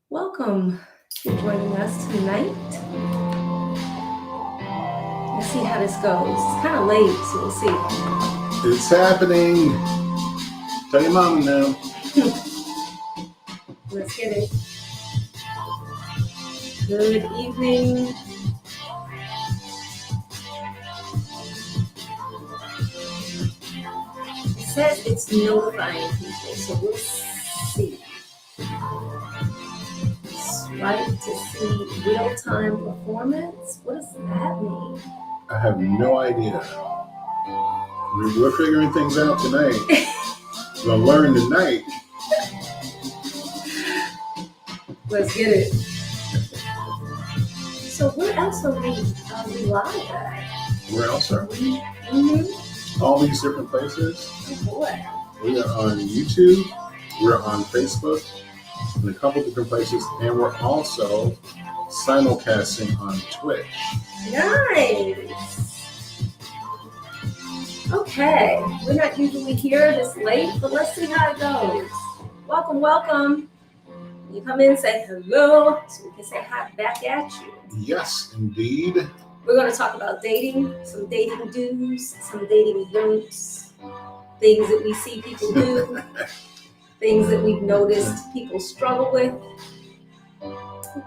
Welcome for joining us tonight. Let's see how this goes. It's kind of late, so we'll see. It's happening. Tell your mommy now. Let's get it. Good evening. It says it's notifying people, so we'll see. Swipe to see real-time performance. What does that mean? I have no idea. We're figuring things out tonight. We'll learn tonight. Let's get it. So where else are we live at? Where else are we? Mm-hmm. All these different places. Oh boy. We are on YouTube. We're on Facebook. In a couple different places. And we're also simulcasting on Twitch. Nice. Okay. We're not usually here this late, but let's see how it goes. Welcome, welcome. You come in, say hello, so we can say hi back at you. Yes, indeed. We're going to talk about dating, some dating do's, some dating don'ts, things that we see people do, things that we've noticed people struggle with.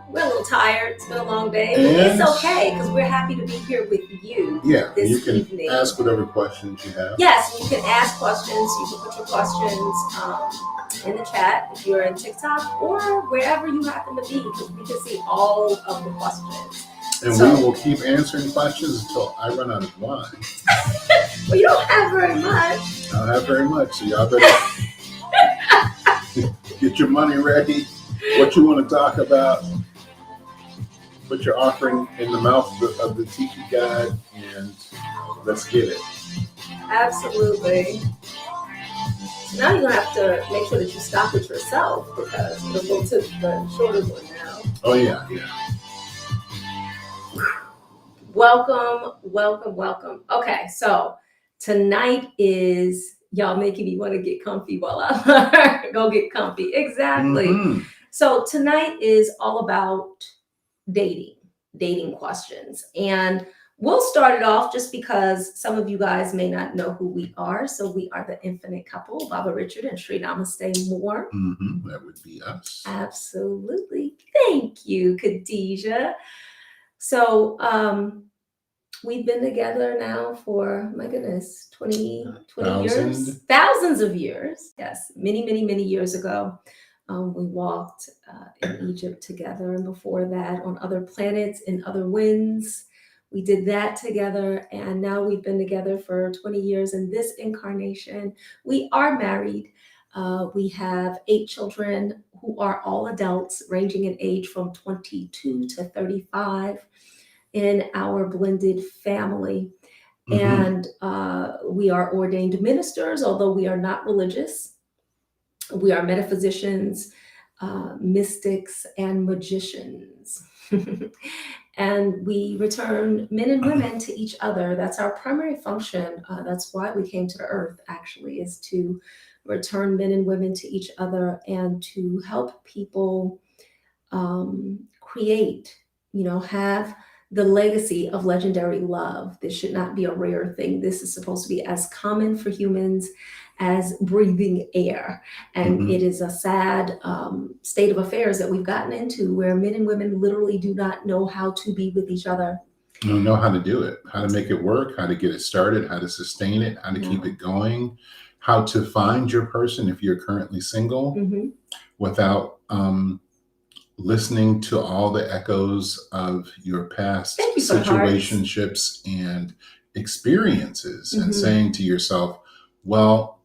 We're a little tired. It's been a long day. It's okay because we're happy to be here with you. Yeah, this you can evening. ask whatever questions you have. Yes, you can ask questions. You can put your questions in the chat if you're in TikTok or wherever you happen to be, because we can see all of the questions. And we will keep answering questions until I run out of line. Well, you don't have very much. I don't have very much, so y'all better get your money ready. What you want to talk about, put your offering in the mouth of the tiki god, and let's get it. Absolutely. So now you're going to have to make sure that you stop it yourself because it'll go to the shorter one now. Oh, yeah. Welcome, welcome, welcome. Okay, so tonight is y'all making me want to get comfy while I go get comfy. Exactly. Mm-hmm. So tonight is all about dating questions. And we'll start it off just because some of you guys may not know who we are. So we are the Infinite Couple, Baba Richard and Sri Namaste Moore. Mm-hmm. That would be us. Absolutely. Thank you, Khadijah. So we've been together now for, my goodness, 20 years. Thousands of years. Yes, many, many, many years ago. We walked in Egypt together, and before that on other planets, in other winds. We did that together, and now we've been together for 20 years. In this incarnation, we are married. We have 8 children who are all adults, ranging in age from 22 to 35 in our blended family. Mm-hmm. And we are ordained ministers, although we are not religious. We are metaphysicians, mystics, and magicians. And we return men and women to each other. That's our primary function. That's why we came to the earth, actually, is to return men and women to each other and to help people create, have the legacy of legendary love. This should not be a rare thing. This is supposed to be as common for humans as breathing air. And Mm-hmm. it is a sad state of affairs that we've gotten into where men and women literally do not know how to be with each other. You don't know how to do it, how to make it work, how to get it started, how to sustain it, how to keep it going, how to find your person if you're currently single without listening to all the echoes of your past situationships and experiences and saying to yourself, well,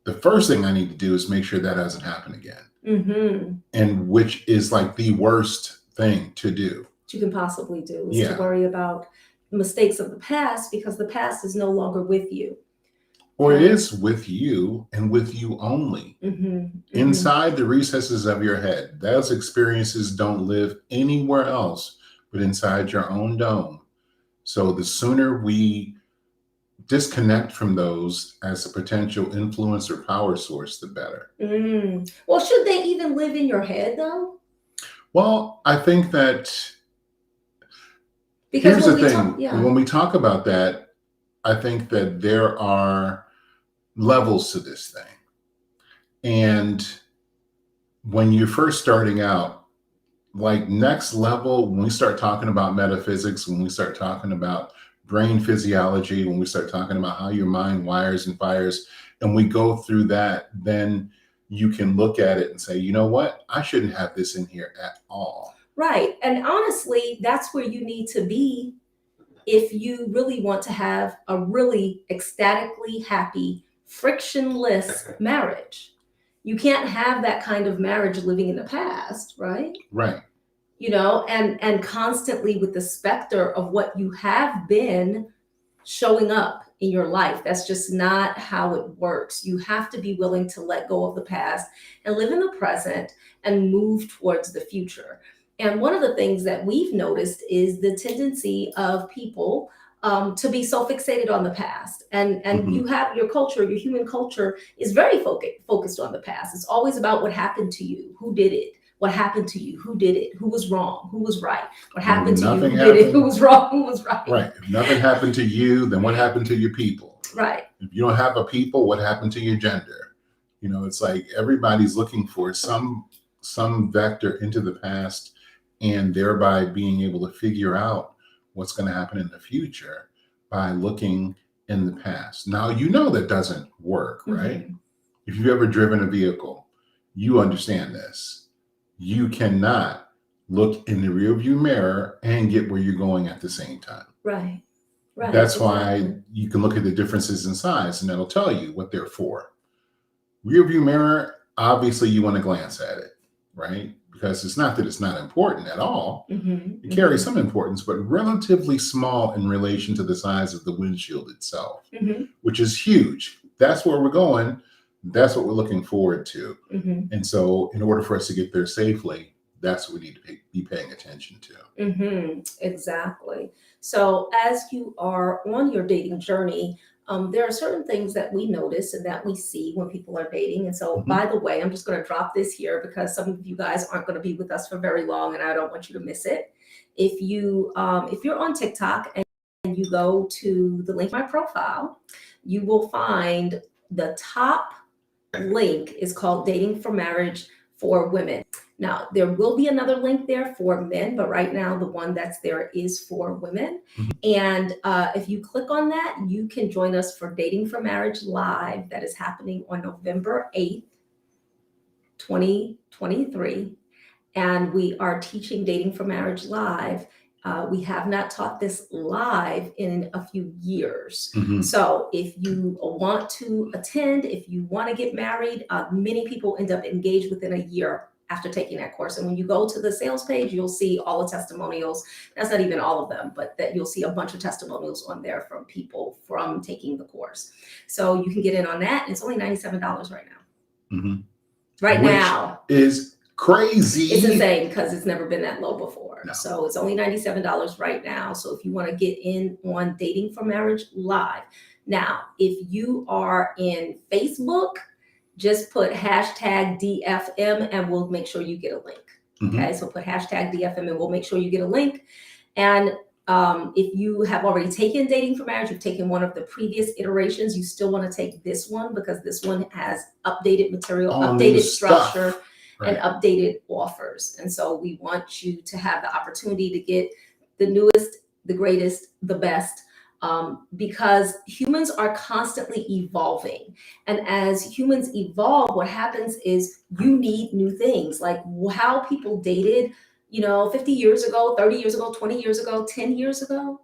the first thing I need to do is make sure that doesn't happen again. And which is like the worst thing to do. That you can possibly do is to worry about mistakes of the past, because the past is no longer with you. Or it is with you and with you only. Inside the recesses of your head. Those experiences don't live anywhere else but inside your own dome. So the sooner we disconnect from those as a potential influence or power source, the better. Well, should they even live in your head, though? Well, I think that Because here's when the we talk, thing. yeah. When we talk about that, I think that there are levels to this thing. And when you're first starting out, like next level, when we start talking about metaphysics, when we start talking about brain physiology, when we start talking about how your mind wires and fires, and we go through that, then you can look at it and say, you know what? I shouldn't have this in here at all. Right. And honestly, that's where you need to be if you really want to have a really ecstatically happy, frictionless marriage. You can't have that kind of marriage living in the past, right? Right. And constantly with the specter of what you have been showing up in your life. That's just not how it works. You have to be willing to let go of the past and live in the present and move towards the future. And one of the things that we've noticed is the tendency of people to be so fixated on the past. And you have your culture, your human culture is very focused on the past. It's always about what happened to you, who did it, what happened to you, who did it, who was wrong, who was right, what happened to you, who did it, who was wrong, who was right. Right. If nothing happened to you, then what happened to your people? Right. If you don't have a people, what happened to your gender? It's like everybody's looking for some vector into the past, and thereby being able to figure out what's going to happen in the future by looking in the past. Now, that doesn't work, right? Mm-hmm. If you've ever driven a vehicle, you understand this. You cannot look in the rearview mirror and get where you're going at the same time. Right. Right. That's why you can look at the differences in size, and that'll tell you what they're for. Rearview mirror, obviously you want to glance at it, right? Because it's not that it's not important at all. Mm-hmm. It carries some importance, but relatively small in relation to the size of the windshield itself, which is huge. That's where we're going. That's what we're looking forward to. And so in order for us to get there safely, that's what we need to be paying attention to. Exactly. So as you are on your dating journey, there are certain things that we notice and that we see when people are dating. And so, by the way, I'm just going to drop this here because some of you guys aren't going to be with us for very long, and I don't want you to miss it. If you're on TikTok and you go to the link in my profile, you will find the top link is called Dating for Marriage for Women. Now, there will be another link there for men, but right now the one that's there is for women. And if you click on that, you can join us for Dating for Marriage Live that is happening on November 8th, 2023. And we are teaching Dating for Marriage Live. We have not taught this live in a few years. So if you want to attend, if you want to get married, many people end up engaged within a year after taking that course. And when you go to the sales page, you'll see all the testimonials. That's not even all of them, but that you'll see a bunch of testimonials on there from people from taking the course. So you can get in on that. And it's only $97 right now. Right Which now is crazy. It's insane because it's never been that low before. No. So it's only $97 right now. So if you want to get in on Dating for Marriage Live. Now, if you are in Facebook, just put hashtag DFM and we'll make sure you get a link. Okay, so put hashtag DFM and we'll make sure you get a link. And if you have already taken Dating for Marriage, you've taken one of the previous iterations, you still want to take this one because this one has updated material, updated structure, and updated offers. And so we want you to have the opportunity to get the newest, the greatest, the best, because humans are constantly evolving. And as humans evolve, what happens is you need new things, like how people dated 50 years ago, 30 years ago, 20 years ago, 10 years ago,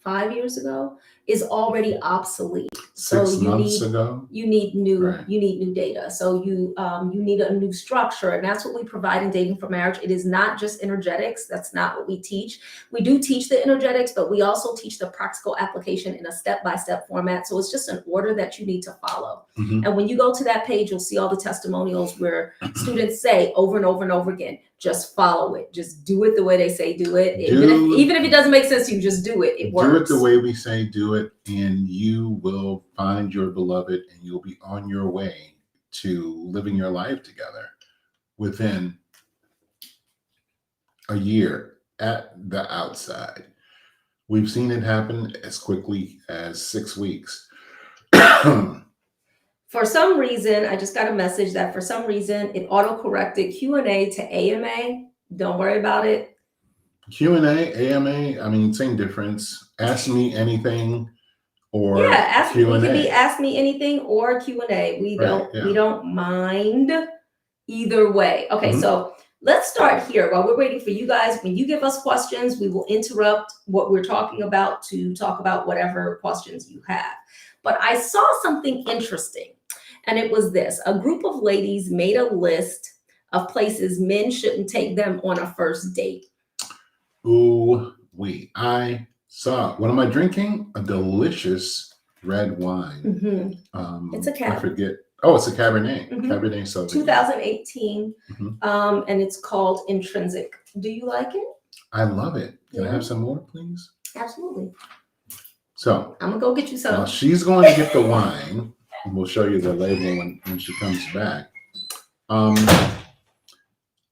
5 years ago is already obsolete. So 6 months ago, you need new data. So you need a new structure, and that's what we provide in Dating for Marriage. It is not just energetics. That's not what we teach. We do teach the energetics, but we also teach the practical application in a step-by-step format. So it's just an order that you need to follow. And when you go to that page, you'll see all the testimonials where students say over and over and over again, just follow it. Just do it the way they say do it. Even if it doesn't make sense to you, just do it. It works. Do it the way we say do it, and you will find your beloved, and you'll be on your way to living your life together within a year at the outside. We've seen it happen as quickly as 6 weeks. For some reason, I just got a message that for some reason it auto-corrected Q&A to AMA. Don't worry about it. Q&A, AMA, I mean, same difference. Ask me anything or Yeah, Q&A. it can be ask me anything or Q&A. We don't mind either way. Okay, so let's start here. While we're waiting for you guys, when you give us questions, we will interrupt what we're talking about to talk about whatever questions you have. But I saw something interesting, and it was this. A group of ladies made a list of places men shouldn't take them on a first date. Ooh, I saw, what am I drinking? A delicious red wine. It's a Cab. I forget. Oh, it's a Cabernet. Cabernet Sauvignon. 2018. And it's called Intrinsic. Do you like it? I love it. Can I have some more, please? Absolutely. So I'm gonna go get you some. Well, she's going to get the wine, and we'll show you the label when she comes back.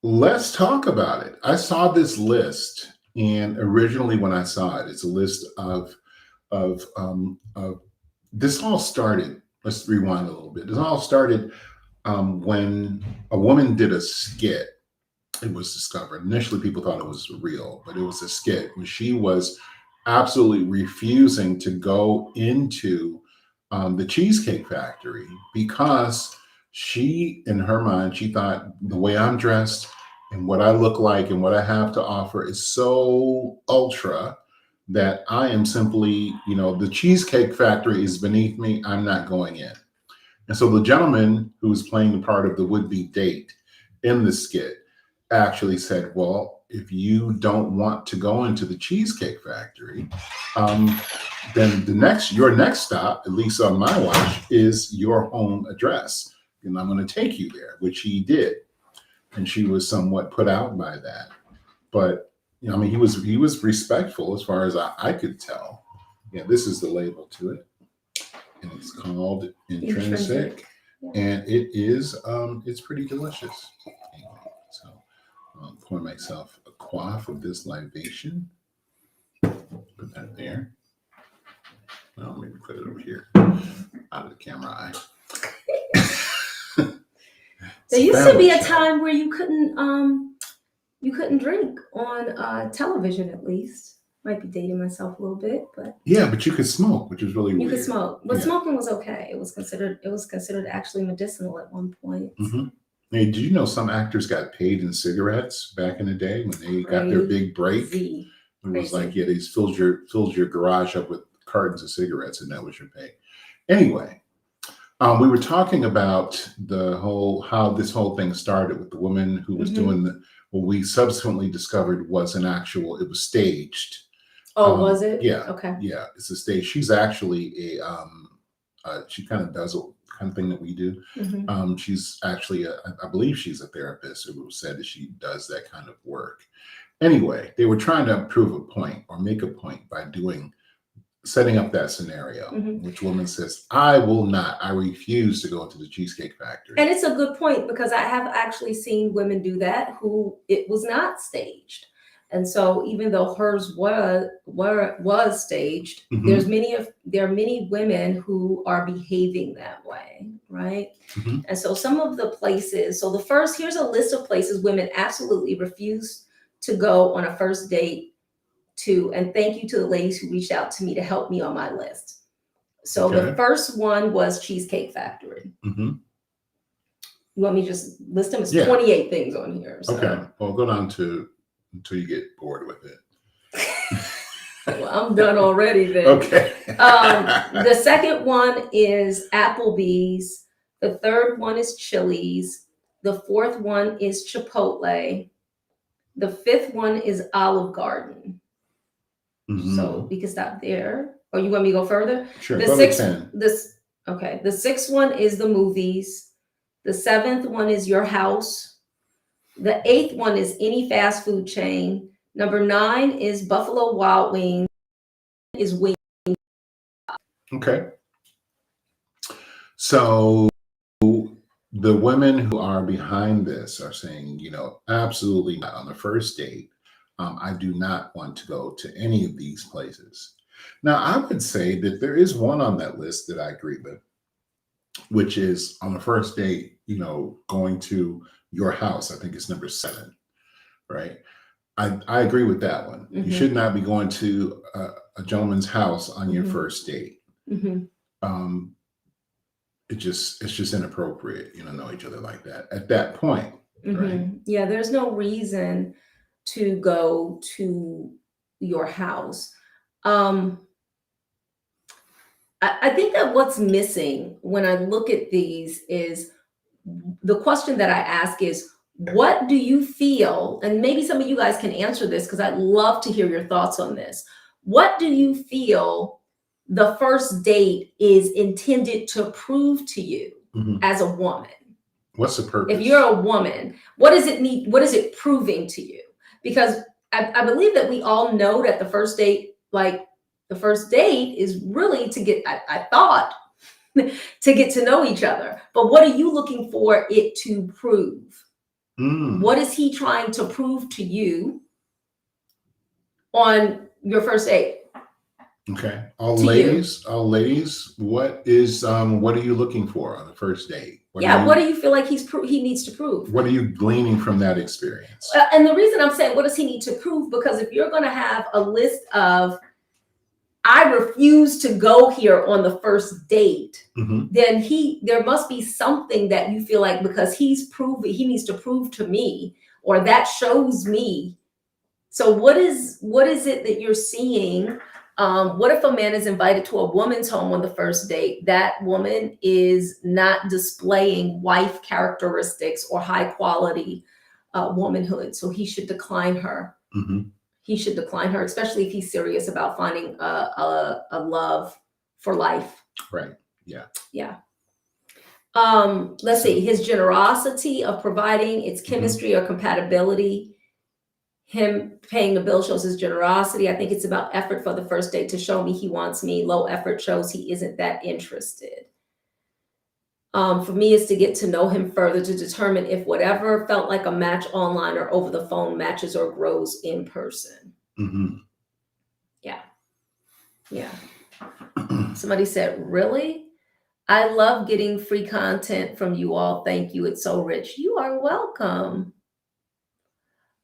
Let's talk about it. I saw this list, and originally when I saw it, it's a list of this all started. Let's rewind a little bit. This all started when a woman did a skit. It was discovered. Initially, people thought it was real, but it was a skit when she was absolutely refusing to go into the Cheesecake Factory because she, in her mind, she thought the way I'm dressed and what I look like and what I have to offer is so ultra that I am simply, the Cheesecake Factory is beneath me. I'm not going in. And so the gentleman who was playing the part of the would-be date in the skit actually said, well, if you don't want to go into the Cheesecake Factory, then your next stop, at least on my watch, is your home address. And I'm going to take you there, which he did. And she was somewhat put out by that. But, I mean, he was respectful as far as I could tell. Yeah, this is the label to it. And it's called Intrinsic. Yeah. And it is, it's pretty delicious. Anyway, so I'll pour myself a quaff of this libation. Put that there. Well, maybe put it over here, out of the camera eye. There used to be a time where you couldn't drink on television, at least. Might be dating myself a little bit, but yeah, but you could smoke, which is really weird. You could smoke, but smoking was okay. It was considered actually medicinal at one point. Hey, did you know some actors got paid in cigarettes back in the day when they got their big break? It was like, yeah, they filled your garage up with cartons of cigarettes, and that was your pay. Anyway, we were talking about how this whole thing started with the woman who was doing what we subsequently discovered was it was staged. Oh, was it? Yeah. Okay. Yeah, it's a stage. She's actually she kind of does a kind of thing that we do. She's actually I believe she's a therapist who said that she does that kind of work. Anyway, they were trying to prove a point or make a point by setting up that scenario, which woman says, I refuse to go into the Cheesecake Factory. And it's a good point because I have actually seen women do that who it was not staged. And so even though hers was staged, there are many women who are behaving that way, right? And so some of the places, here's a list of places women absolutely refuse to go on a first date to, and thank you to the ladies who reached out to me to help me on my list. So the first one was Cheesecake Factory. You want me to just list them? It's 28 things on here. So. Okay, well, go down until you get bored with it. Well, I'm done already then. Okay. The second one is Applebee's. The third one is Chili's. The fourth one is Chipotle. The fifth one is Olive Garden. So we can stop there. Or you want me to go further? Sure. The sixth one is the movies. The seventh one is your house. The eighth one is any fast food chain. Number 9 is Buffalo Wild Wings. Is wing. Okay. So the women who are behind this are saying, absolutely not on the first date. I do not want to go to any of these places. Now, I would say that there is one on that list that I agree with, which is on the first date, going to your house. I think it's number 7, right? I agree with that one. You should not be going to a gentleman's house on your first date. Um, it's just inappropriate, know each other like that at that point, right? Yeah, there's no reason to go to your house. I think that what's missing when I look at these is the question that I ask is, what do you feel? And maybe some of you guys can answer this because I'd love to hear your thoughts on this. What do you feel the first date is intended to prove to you as a woman? What's the purpose? If you're a woman, what does it need? What is it proving to you? Because I believe that we all know that the first date, the first date is really to get, I thought, to get to know each other. But what are you looking for it to prove? What is he trying to prove to you on your first date? Okay. All ladies, what are you looking for on the first date? What do you feel like he needs to prove? What are you gleaning from that experience? And the reason I'm saying, what does he need to prove? Because if you're going to have a list of, I refuse to go here on the first date, then there must be something that you feel like, because he needs to prove to me, or that shows me. So what is it that you're seeing? What if a man is invited to a woman's home on the first date? That woman is not displaying wife characteristics or high quality womanhood, so he should decline her. He should decline her, especially if he's serious about finding a love for life. Right. Yeah. Yeah. Let's see. His generosity of providing, its chemistry or compatibility. Him paying the bill shows his generosity. I think it's about effort for the first date to show me he wants me. Low effort shows he isn't that interested. For me, is to get to know him further to determine if whatever felt like a match online or over the phone matches or grows in person. Yeah. Yeah. Somebody said, really? I love getting free content from you all. Thank you. It's so rich. You are welcome.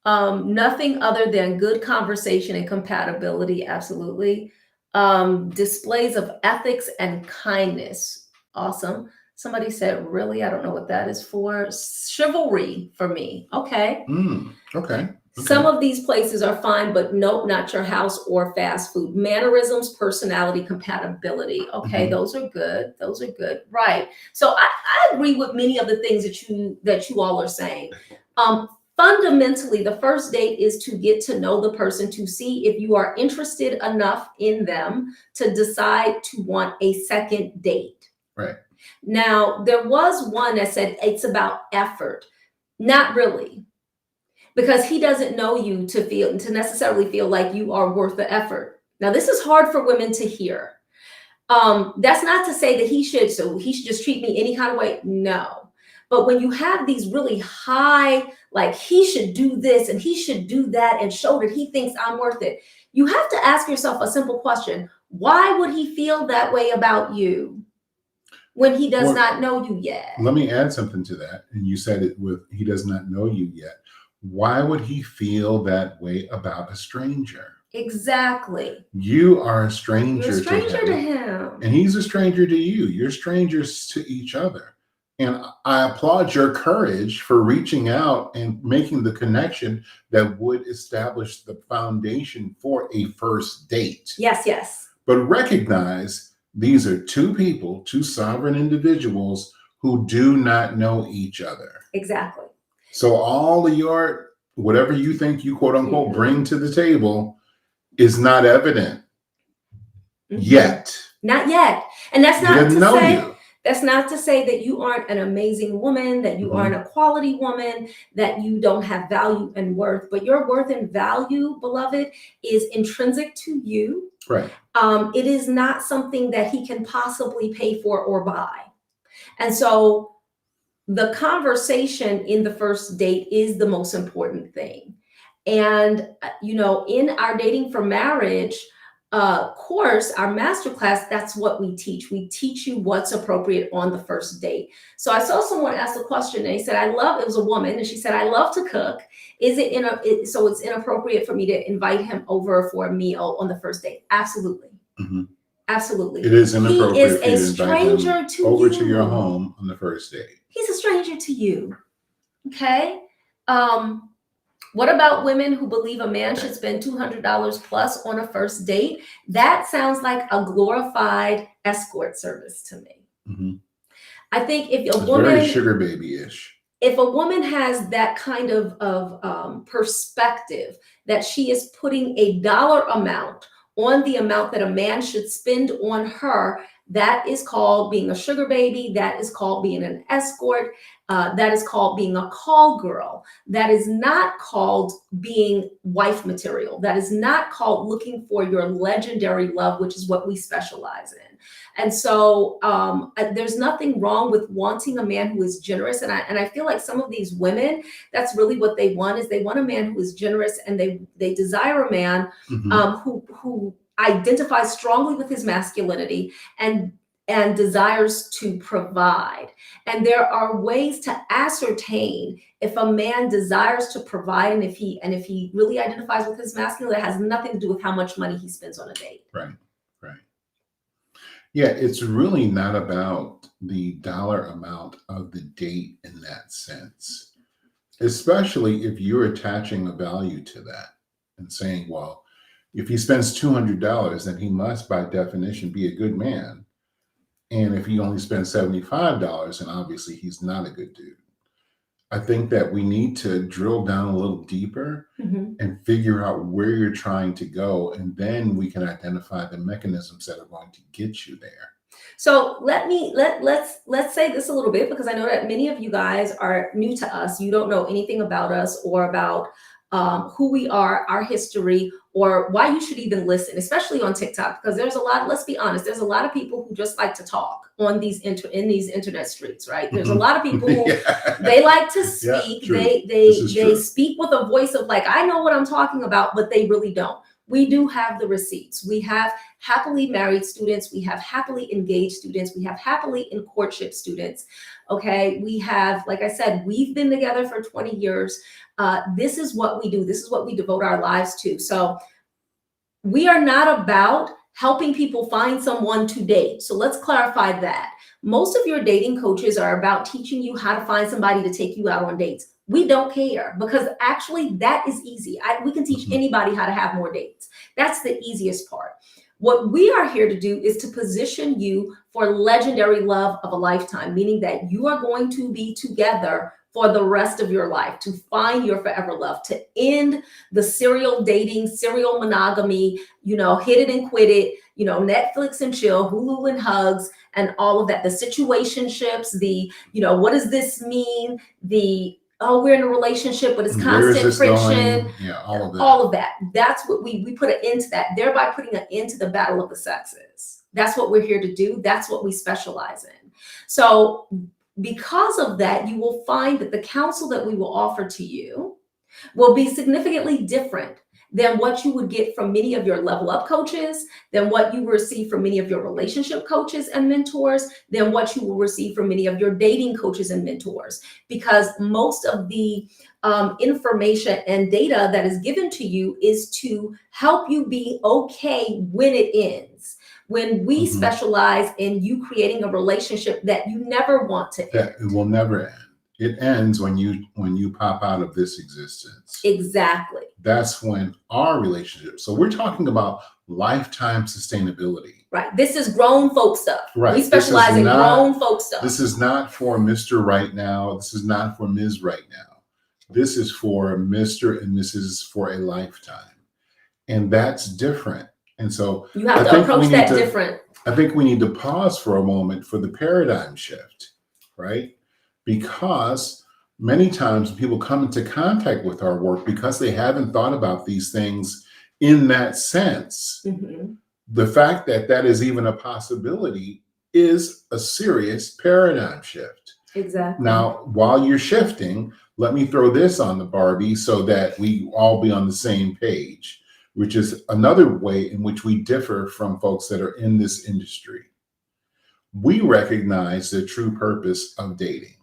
Nothing other than good conversation and compatibility. Absolutely. Displays of ethics and kindness. Awesome. Somebody said, really? I don't know what that is for. Chivalry for me. Okay. Okay. Some of these places are fine, but nope, not your house or fast food. Mannerisms, personality, compatibility. Okay, those are good. Those are good. Right. So I agree with many of the things that you all are saying. Fundamentally, the first date is to get to know the person, to see if you are interested enough in them to decide to want a second date. Right. Now, there was one that said it's about effort. Not really. Because he doesn't know you to necessarily feel like you are worth the effort. Now, this is hard for women to hear. That's not to say that he should just treat me any kind of way. No. But when you have these really high, like he should do this and he should do that and show that he thinks I'm worth it, you have to ask yourself a simple question. Why would he feel that way about you when he does not know you yet? Let me add something to that. And you said it with, he does not know you yet. Why would he feel that way about a stranger? Exactly. You are a stranger, You're a stranger to him. And he's a stranger to you. You're strangers to each other. And I applaud your courage for reaching out and making the connection that would establish the foundation for a first date. Yes, yes. But recognize these are two people, two sovereign individuals who do not know each other. Exactly. So all of your, whatever you think you quote unquote bring to the table is not evident yet. Not yet. And that's not to say you. That's not to say that you aren't an amazing woman, that you aren't a quality woman, that you don't have value and worth. But your worth and value, beloved, is intrinsic to you. Right. It is not something that he can possibly pay for or buy. And so the conversation in the first date is the most important thing. And, in our Dating for Marriage course, our masterclass, that's what we teach. We teach you what's appropriate on the first date. So I saw someone ask a question and he said, it was a woman, and she said, I love to cook. So it's inappropriate for me to invite him over for a meal on the first date? Absolutely. Mm-hmm. Absolutely. It is inappropriate he is for you a to invite stranger him to over you. to your home on the first date. He's a stranger to you. Okay. What about women who believe a man should spend $200 plus on a first date? That sounds like a glorified escort service to me. Mm-hmm. I think if it's very sugar baby-ish. If a woman has that kind of perspective that she is putting a dollar amount on the amount that a man should spend on her, that is called being a sugar baby. That is called being an escort. That is called being a call girl. That is not called being wife material. That is not called looking for your legendary love, which is what we specialize in. And so there's nothing wrong with wanting a man who is generous. And I feel like some of these women, that's really what they want, is they want a man who is generous, and they desire a man who identifies strongly with his masculinity and desires to provide. And there are ways to ascertain if a man desires to provide, and if he really identifies with his masculinity. That has nothing to do with how much money he spends on a date. Right. Yeah, it's really not about the dollar amount of the date in that sense, especially if you're attaching a value to that and saying, well, if he spends $200, then he must, by definition, be a good man. And if he only spends $75, then obviously he's not a good dude. I think that we need to drill down a little deeper and figure out where you're trying to go. And then we can identify the mechanisms that are going to get you there. So let's say this a little bit, because I know that many of you guys are new to us. You don't know anything about us or about who we are, our history, or why you should even listen, especially on TikTok, because there's a lot, let's be honest, there's a lot of people who just like to talk on these in these internet streets, right? There's a lot of people who they like to speak. They speak with a voice of like, I know what I'm talking about, but they really don't. We do have the receipts. We have happily married students. We have happily engaged students. We have happily in courtship students. Okay. We have, like I said, we've been together for 20 years. This is what we do. This is what we devote our lives to. So we are not about helping people find someone to date. So let's clarify that. Most of your dating coaches are about teaching you how to find somebody to take you out on dates. We don't care, because actually that is easy. We can teach anybody how to have more dates. That's the easiest part. What we are here to do is to position you for legendary love of a lifetime, meaning that you are going to be together for the rest of your life, to find your forever love, to end the serial dating, serial monogamy, hit it and quit it, Netflix and chill, Hulu and hugs, and all of that. The situationships, what does this mean? We're in a relationship, but it's constant friction. Yeah, all of that. All of that. That's what we put an end to that, thereby putting an end to the battle of the sexes. That's what we're here to do. That's what we specialize in. So because of that, you will find that the counsel that we will offer to you will be significantly different than what you would get from many of your level up coaches, than what you receive from many of your relationship coaches and mentors, than what you will receive from many of your dating coaches and mentors. Because most of the information and data that is given to you is to help you be okay when it ends. When we specialize in you creating a relationship that you never want to end. It will never end. It ends when you pop out of this existence. Exactly. That's when our relationship. So we're talking about lifetime sustainability. Right. This is grown folk stuff. Right. We specialize in grown folk stuff. This is not for Mr. Right Now. This is not for Ms. Right Now. This is for Mr. and Mrs. for a lifetime. And that's different. And so you have to approach that different. I think we need to pause for a moment for the paradigm shift, right? Because many times people come into contact with our work because they haven't thought about these things in that sense. The fact that that is even a possibility is a serious paradigm shift. Exactly. Now, while you're shifting, let me throw this on the Barbie so that we all be on the same page, which is another way in which we differ from folks that are in this industry. We recognize the true purpose of dating,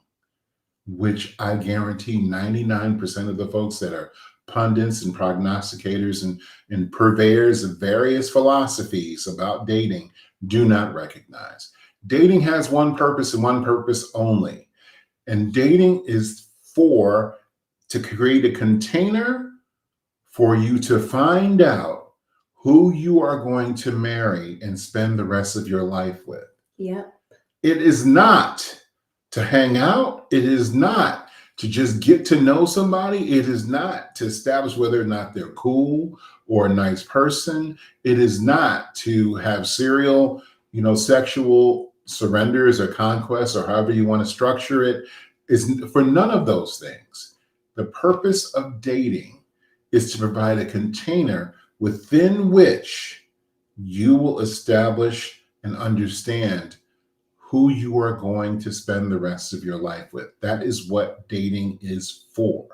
which I guarantee 99% of the folks that are pundits and prognosticators and purveyors of various philosophies about dating do not recognize. Dating has one purpose and one purpose only. And dating is to create a container for you to find out who you are going to marry and spend the rest of your life with. Yep. It is not to hang out. It is not to just get to know somebody. It is not to establish whether or not they're cool or a nice person. It is not to have serial, sexual surrenders or conquests or however you want to structure it. It's for none of those things. The purpose of dating is to provide a container within which you will establish and understand who you are going to spend the rest of your life with. That is what dating is for.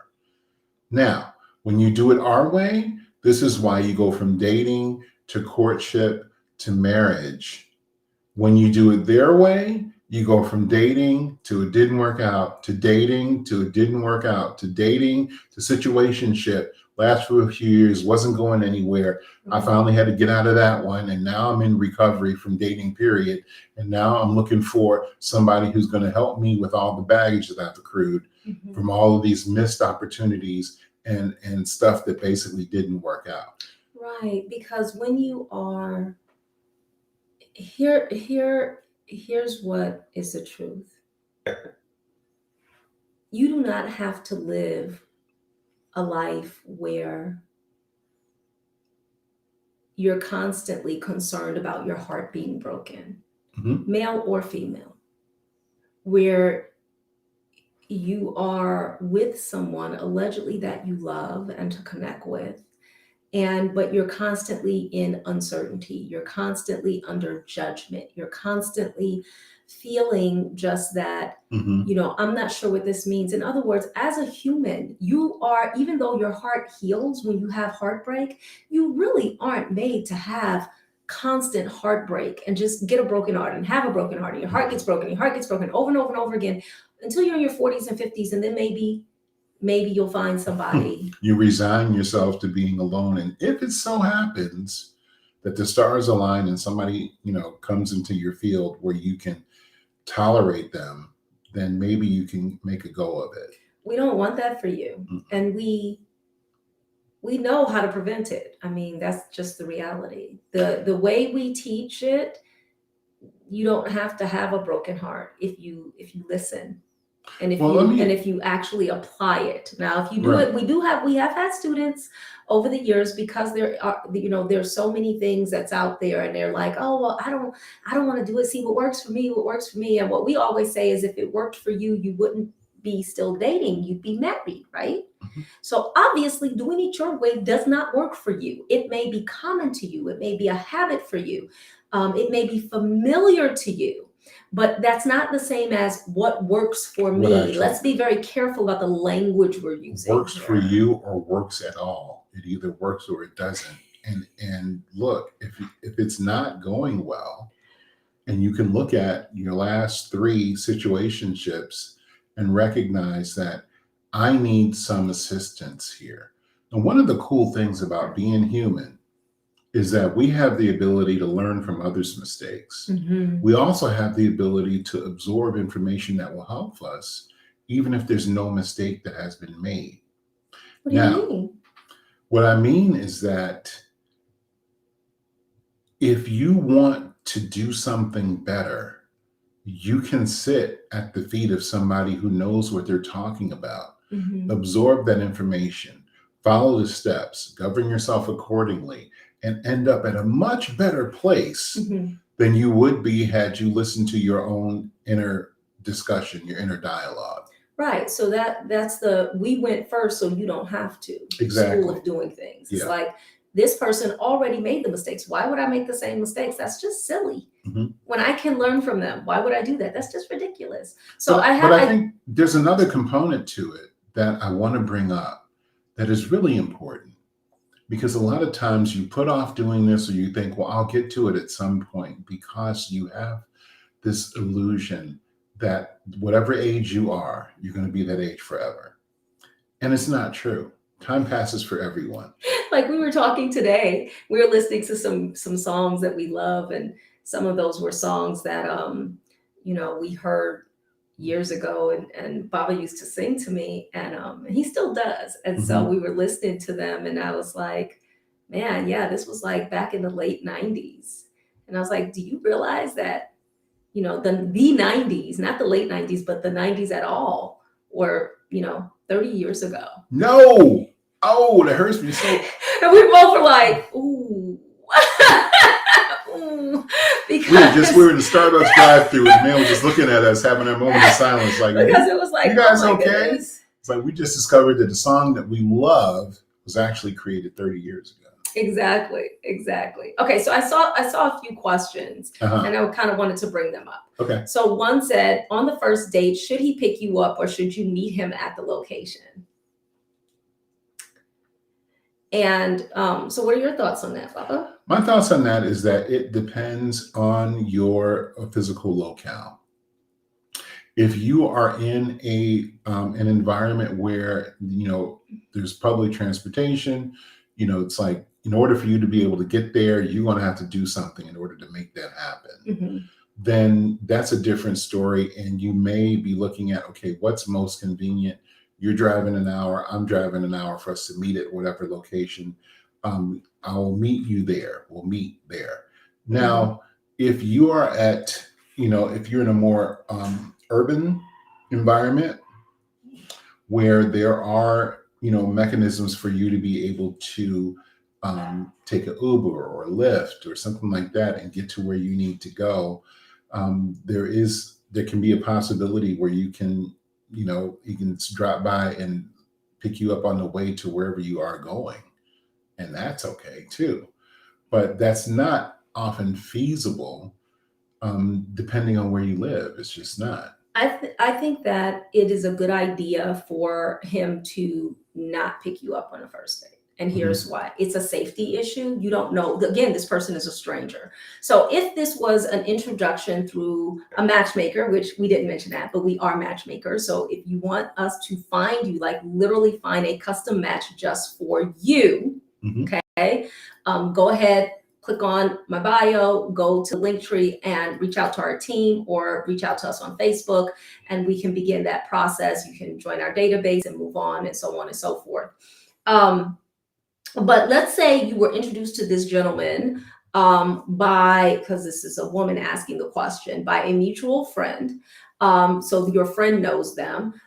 Now, when you do it our way, this is why you go from dating to courtship to marriage. When you do it their way, you go from dating to it didn't work out, to dating to it didn't work out, to dating to situationship, last for a few years, wasn't going anywhere. I finally had to get out of that one. And now I'm in recovery from dating, period. And now I'm looking for somebody who's going to help me with all the baggage that I've accrued from all of these missed opportunities and stuff that basically didn't work out. Right. Because when you are here's what is the truth. You do not have to live a life where you're constantly concerned about your heart being broken, male or female, where you are with someone allegedly that you love and to connect with, but you're constantly in uncertainty. You're constantly under judgment. You're constantly feeling just that, I'm not sure what this means. In other words, as a human, you are, even though your heart heals when you have heartbreak, you really aren't made to have constant heartbreak and just get a broken heart and have a broken heart. And your heart gets broken, over and over and over again until you're in your 40s and 50s. And then maybe you'll find somebody. You resign yourself to being alone. And if it so happens that the stars align and somebody, comes into your field where you can tolerate them, then maybe you can make a go of it. We don't want that for you. And we know how to prevent it. I mean, that's just the reality. The way we teach it, you don't have to have a broken heart if you listen. And if you actually apply it. Now, if you do it, we have had students over the years, because there are, there's so many things that's out there, and they're like, oh, well, I don't want to do it. See what works for me. And what we always say is, if it worked for you, you wouldn't be still dating, you'd be married, right? So obviously doing it your way does not work for you. It may be common to you. It may be a habit for you. It may be familiar to you. But that's not the same as what works for me. Let's be very careful about the language we're using. Works for you or works at all. It either works or it doesn't. And look, if it's not going well, and you can look at your last 3 situationships and recognize that I need some assistance here. And one of the cool things about being human is that we have the ability to learn from others' mistakes. We also have the ability to absorb information that will help us, even if there's no mistake that has been made. What do you mean? What I mean is that if you want to do something better, you can sit at the feet of somebody who knows what they're talking about, absorb that information, follow the steps, govern yourself accordingly, and end up at a much better place than you would be had you listened to your own inner discussion, your inner dialogue. Right. So that's we went first, so you don't have to. Exactly. School of doing things. It's like, this person already made the mistakes. Why would I make the same mistakes? That's just silly. When I can learn from them, why would I do that? That's just ridiculous. So I think there's another component to it that I want to bring up that is really important, because a lot of times you put off doing this, or you think, well, I'll get to it at some point, because you have this illusion that whatever age you are, you're going to be that age forever. And it's not true. Time passes for everyone. Like we were talking today, we were listening to some songs that we love, and some of those were songs that we heard years ago, and Baba used to sing to me, and he still does. And so Mhm. we were listening to them, and I was like, man, yeah, this was like back in the late 90s. And I was like, do you realize that, the 90s, not the late 90s, but the 90s at all, were, 30 years ago. No. Oh, that hurts me so. And we both were like, ooh. Ooh. Because We were in the Starbucks drive-thru, and the man was just looking at us, having a moment of silence, like, because it was like, you guys oh my okay? goodness. It's like we just discovered that the song that we love was actually created 30 years ago. Exactly. Okay, so I saw a few questions, Uh-huh. and I kind of wanted to bring them up. Okay. So one said, on the first date, should he pick you up, or should you meet him at the location? And so what are your thoughts on that, Baba? My thoughts on that is that it depends on your physical locale. If you are in an environment where there's public transportation, it's like, in order for you to be able to get there, you're going to have to do something in order to make that happen. Mm-hmm. Then that's a different story, and you may be looking at, okay, what's most convenient? You're driving an hour, I'm driving an hour for us to meet at whatever location. I'll meet you there. We'll meet there. Now, if you are if you're in a more urban environment where there are, mechanisms for you to be able to take an Uber or a Lyft or something like that and get to where you need to go, there can be a possibility where you can drop by and pick you up on the way to wherever you are going. And that's okay too. But that's not often feasible, depending on where you live. It's just not. I think that it is a good idea for him to not pick you up on a first date. And here's why. It's a safety issue. You don't know. Again, this person is a stranger. So if this was an introduction through a matchmaker, which we didn't mention that, but we are matchmakers. So if you want us to find you, like literally find a custom match just for you, okay, go ahead, click on my bio, go to Linktree and reach out to our team, or reach out to us on Facebook, and we can begin that process. You can join our database and move on, and so on and so forth. But let's say you were introduced to this gentleman because this is a woman asking the question, by a mutual friend. So your friend knows them.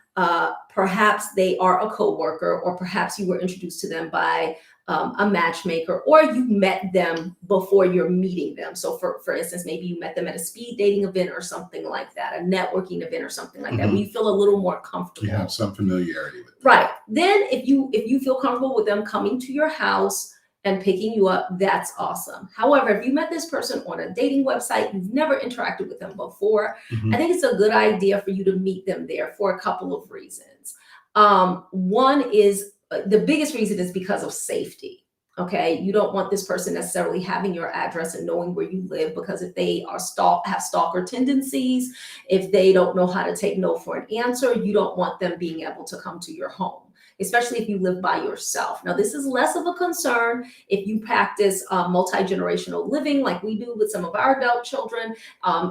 Perhaps they are a coworker, or perhaps you were introduced to them by a matchmaker, or you met them before you're meeting them. So for instance, maybe you met them at a speed dating event or something like that, a networking event or something like that, where you feel a little more comfortable. You have some familiarity with them. Right. Then if you feel comfortable with them coming to your house and picking you up, that's awesome. However, if you met this person on a dating website, you've never interacted with them before, I think it's a good idea for you to meet them there for a couple of reasons. One is, the biggest reason is because of safety. Okay, you don't want this person necessarily having your address and knowing where you live, because if they are have stalker tendencies, if they don't know how to take no for an answer, you don't want them being able to come to your home, especially if you live by yourself. Now, this is less of a concern if you practice multi-generational living like we do with some of our adult children.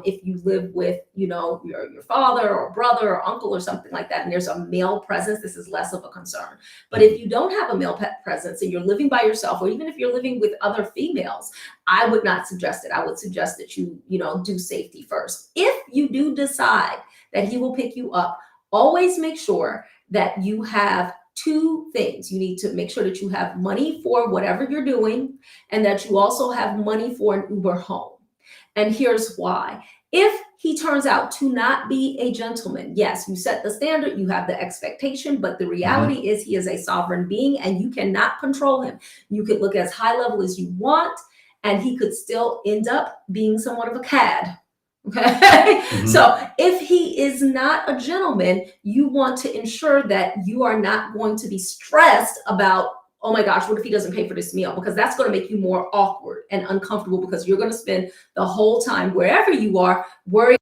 If you live with, your father or brother or uncle or something like that, and there's a male presence, this is less of a concern. But if you don't have a male presence and you're living by yourself, or even if you're living with other females, I would not suggest it. I would suggest that you do safety first. If you do decide that he will pick you up, always make sure that you have two things. You need to make sure that you have money for whatever you're doing, and that you also have money for an Uber home. And here's why. If he turns out to not be a gentleman, yes, you set the standard, you have the expectation, but the reality is he is a sovereign being and you cannot control him. You could look as high level as you want, and he could still end up being somewhat of a cad. Okay. Mhm. So if he is not a gentleman, you want to ensure that you are not going to be stressed about, oh my gosh, what if he doesn't pay for this meal? Because that's going to make you more awkward and uncomfortable, because you're going to spend the whole time wherever you are worrying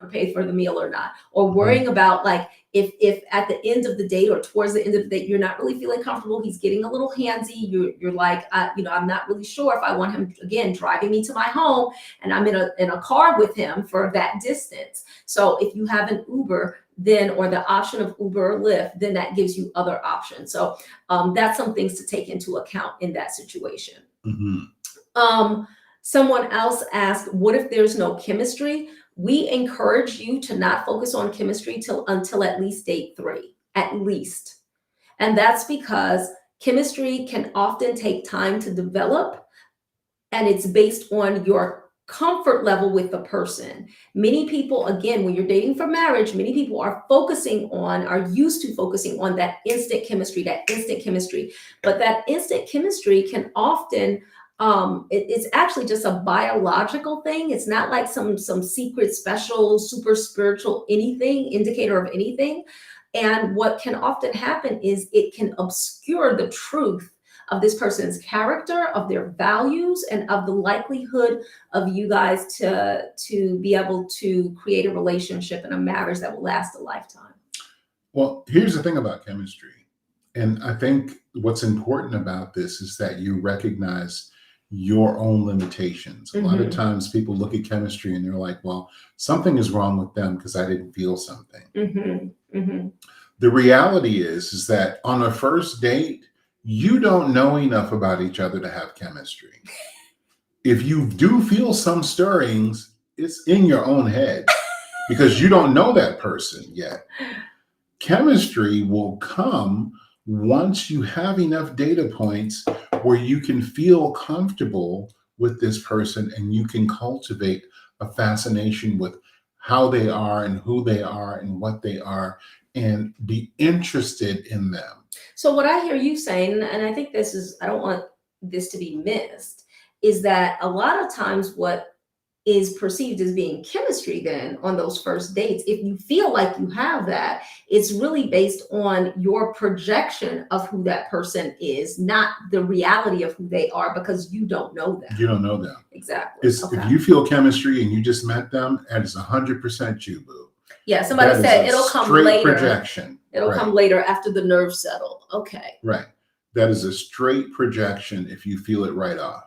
to pay for the meal or not, or worrying about, like, if at the end of the date or towards the end of the date you're not really feeling comfortable, he's getting a little handsy, you're like, I'm not really sure if I want him again driving me to my home and I'm in a car with him for that distance. So if you have an Uber, then, or the option of Uber or Lyft, then that gives you other options. So that's some things to take into account in that situation. Someone else asked, what if there's no chemistry? We encourage you to not focus on chemistry until at least date 3, at least. And that's because chemistry can often take time to develop, and it's based on your comfort level with the person. Many people, again, when you're dating for marriage, many people are used to focusing on that instant chemistry. But that instant chemistry can often, it's actually just a biological thing. It's not like some secret, special, super spiritual indicator of anything. And what can often happen is it can obscure the truth of this person's character, of their values, and of the likelihood of you guys to be able to create a relationship and a marriage that will last a lifetime. Well, here's the thing about chemistry. And I think what's important about this is that you recognize your own limitations. A lot of times people look at chemistry and they're like, well, something is wrong with them because I didn't feel something. The reality is that on a first date, you don't know enough about each other to have chemistry. If you do feel some stirrings, it's in your own head because you don't know that person yet. Chemistry will come once you have enough data points where you can feel comfortable with this person and you can cultivate a fascination with how they are and who they are and what they are and be interested in them. So what I hear you saying, and I think I don't want this to be missed, is that a lot of times what is perceived as being chemistry then on those first dates, if you feel like you have that, it's really based on your projection of who that person is, not the reality of who they are, because you don't know them. You don't know them. Exactly. If you feel chemistry and you just met them, and it's 100% you, boo. Yeah, somebody said it'll come later. Projection. It'll come later after the nerves settle. Okay. Right. That is a straight projection if you feel it right off.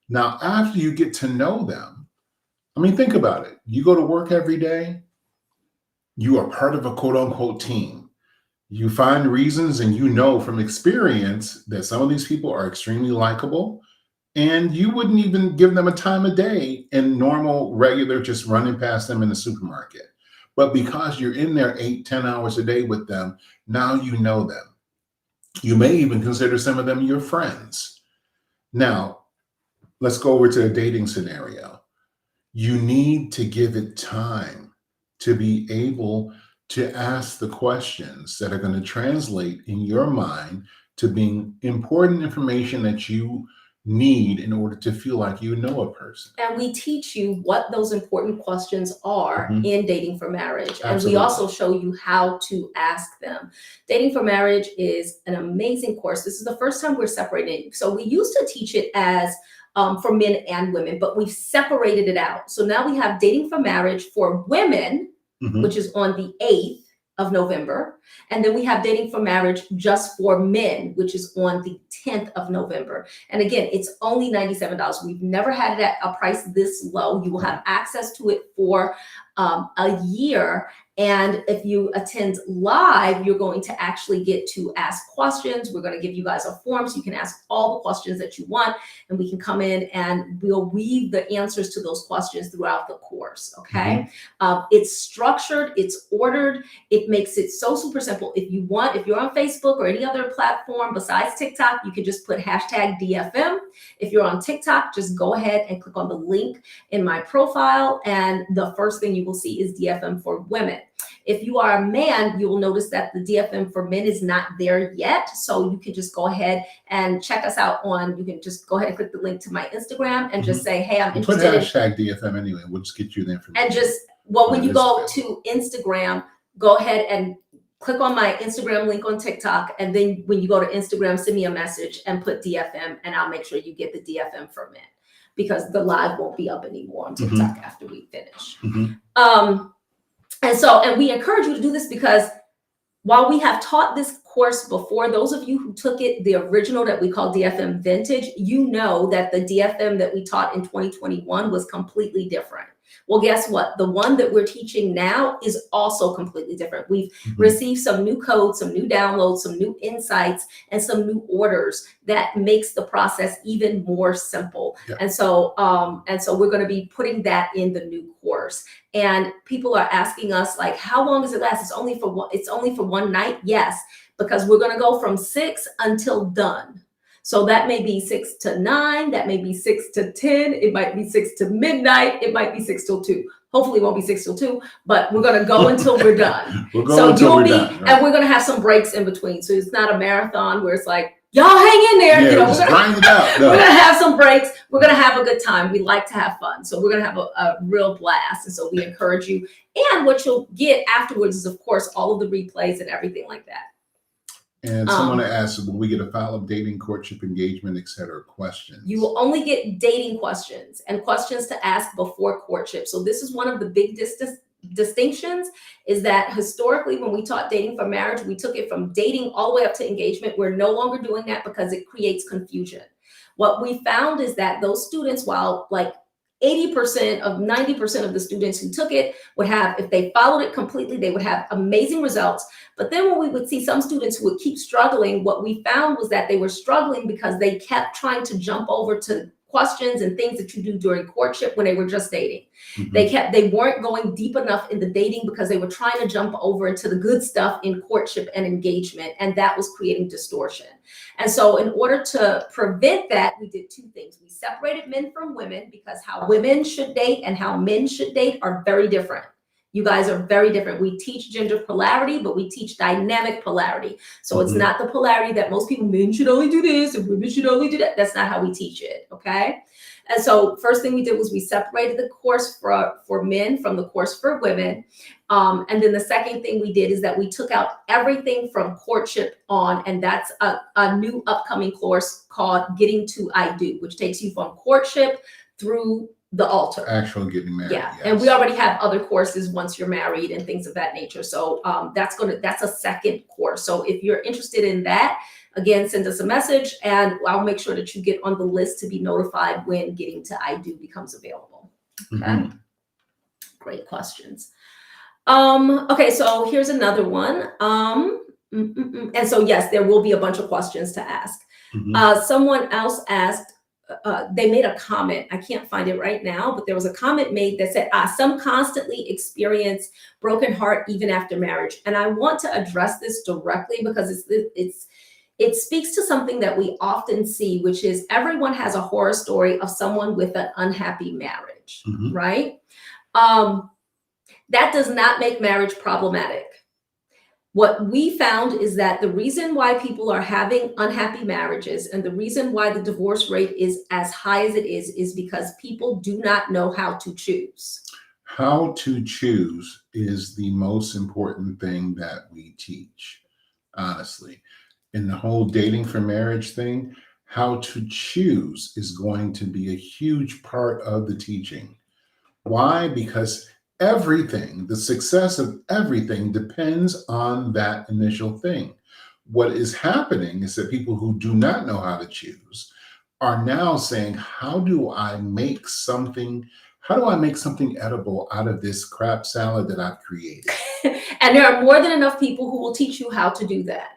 Now, after you get to know them, I mean, think about it. You go to work every day. You are part of a quote unquote team. You find reasons and you know from experience that some of these people are extremely likable, and you wouldn't even give them a time of day in normal, regular, just running past them in the supermarket. But because you're in there 8-10 hours a day with them, now you know them. You may even consider some of them your friends. Now, let's go over to a dating scenario. You need to give it time to be able to ask the questions that are going to translate in your mind to being important information that you need in order to feel like you know a person. And we teach you what those important questions are in Dating for Marriage. Absolutely. And we also show you how to ask them. Dating for Marriage is an amazing course. This is the first time we're separating. So we used to teach it as for men and women, but we've separated it out. So now we have Dating for Marriage for women, which is on the 8th of November. And then we have Dating for Marriage just for men, which is on the 10th of November. And again, it's only $97. We've never had it at a price this low. You will have access to it for a year. And if you attend live, you're going to actually get to ask questions. We're going to give you guys a form so you can ask all the questions that you want, and we can come in and we'll weave the answers to those questions throughout the course. Okay. It's structured, it's ordered. It makes it so super simple. If you're on Facebook or any other platform besides TikTok, you can just put #DFM. If you're on TikTok, just go ahead and click on the link in my profile. And the first thing you will see is DFM for women. If you are a man, you will notice that the DFM for men is not there yet. So you can just go ahead and check us out you can just go ahead and click the link to my Instagram and just say, hey, I'm interested in. Put hashtag DFM anyway. We'll just get you the information. And when you go to Instagram, go ahead and click on my Instagram link on TikTok. And then when you go to Instagram, send me a message and put DFM, and I'll make sure you get the DFM for men, because the live won't be up anymore on TikTok after we finish. And we encourage you to do this because while we have taught this course before, those of you who took it, the original that we call DFM Vintage, you know that the DFM that we taught in 2021 was completely different. Well, guess what? The one that we're teaching now is also completely different. We've received some new codes, some new downloads, some new insights, and some new orders that makes the process even more simple. Yeah. And so we're going to be putting that in the new course. And people are asking us, like, how long does it last? It's only for one night. Yes, because we're going to go from 6 until done. So that may be 6 to 9, that may be 6 to 10, it might be 6 to midnight, it might be 6 till 2. Hopefully it won't be 6 till 2, but we're gonna go until we're done. We'll go until we're done. Right. And we're gonna have some breaks in between. So it's not a marathon where it's like, y'all hang in there. Yeah, we're gonna have some breaks. We're gonna have a good time. We like to have fun. So we're gonna have a real blast. And so we encourage you. And what you'll get afterwards is, of course, all of the replays and everything like that. And someone asked, will we get a file of dating, courtship, engagement, etc. questions? You will only get dating questions and questions to ask before courtship. So this is one of the big distinctions, is that historically when we taught dating for marriage, we took it from dating all the way up to engagement. We're no longer doing that because it creates confusion. What we found is that those students, while like 80% of 90% of the students who took it would have, if they followed it completely, they would have amazing results. But then when we would see some students who would keep struggling, what we found was that they were struggling because they kept trying to jump over to questions and things that you do during courtship when they were just dating. They weren't going deep enough in the dating because they were trying to jump over into the good stuff in courtship and engagement, and that was creating distortion. And so in order to prevent that, we did two things. We separated men from women, because how women should date and how men should date are very different. You guys are very different. We teach gender polarity, but we teach dynamic polarity. So it's not the polarity that most people, men should only do this and women should only do that. That's not how we teach it, okay? And so first thing we did was we separated the course for men from the course for women. And then the second thing we did is that we took out everything from courtship on, and that's a new upcoming course called Getting to I Do, which takes you from courtship through the altar. Actual getting married. Yeah. Yes. And we already have other courses once you're married and things of that nature. So that's a second course. So if you're interested in that, again, send us a message and I'll make sure that you get on the list to be notified when Getting to I Do becomes available. Okay. Great questions. Okay, so here's another one. And so yes, there will be a bunch of questions to ask. Someone else asked, they made a comment. I can't find it right now, but there was a comment made that said, some constantly experience broken heart even after marriage. And I want to address this directly because it speaks to something that we often see, which is everyone has a horror story of someone with an unhappy marriage, right? That does not make marriage problematic. What we found is that the reason why people are having unhappy marriages and the reason why the divorce rate is as high as it is because people do not know how to choose. How to choose is the most important thing that we teach, honestly. In the whole dating for marriage thing, how to choose is going to be a huge part of the teaching. Why? Because everything, the success of everything depends on that initial thing. What is happening is that people who do not know how to choose are now saying, how do I make something edible out of this crap salad that I've created? And there are more than enough people who will teach you how to do that.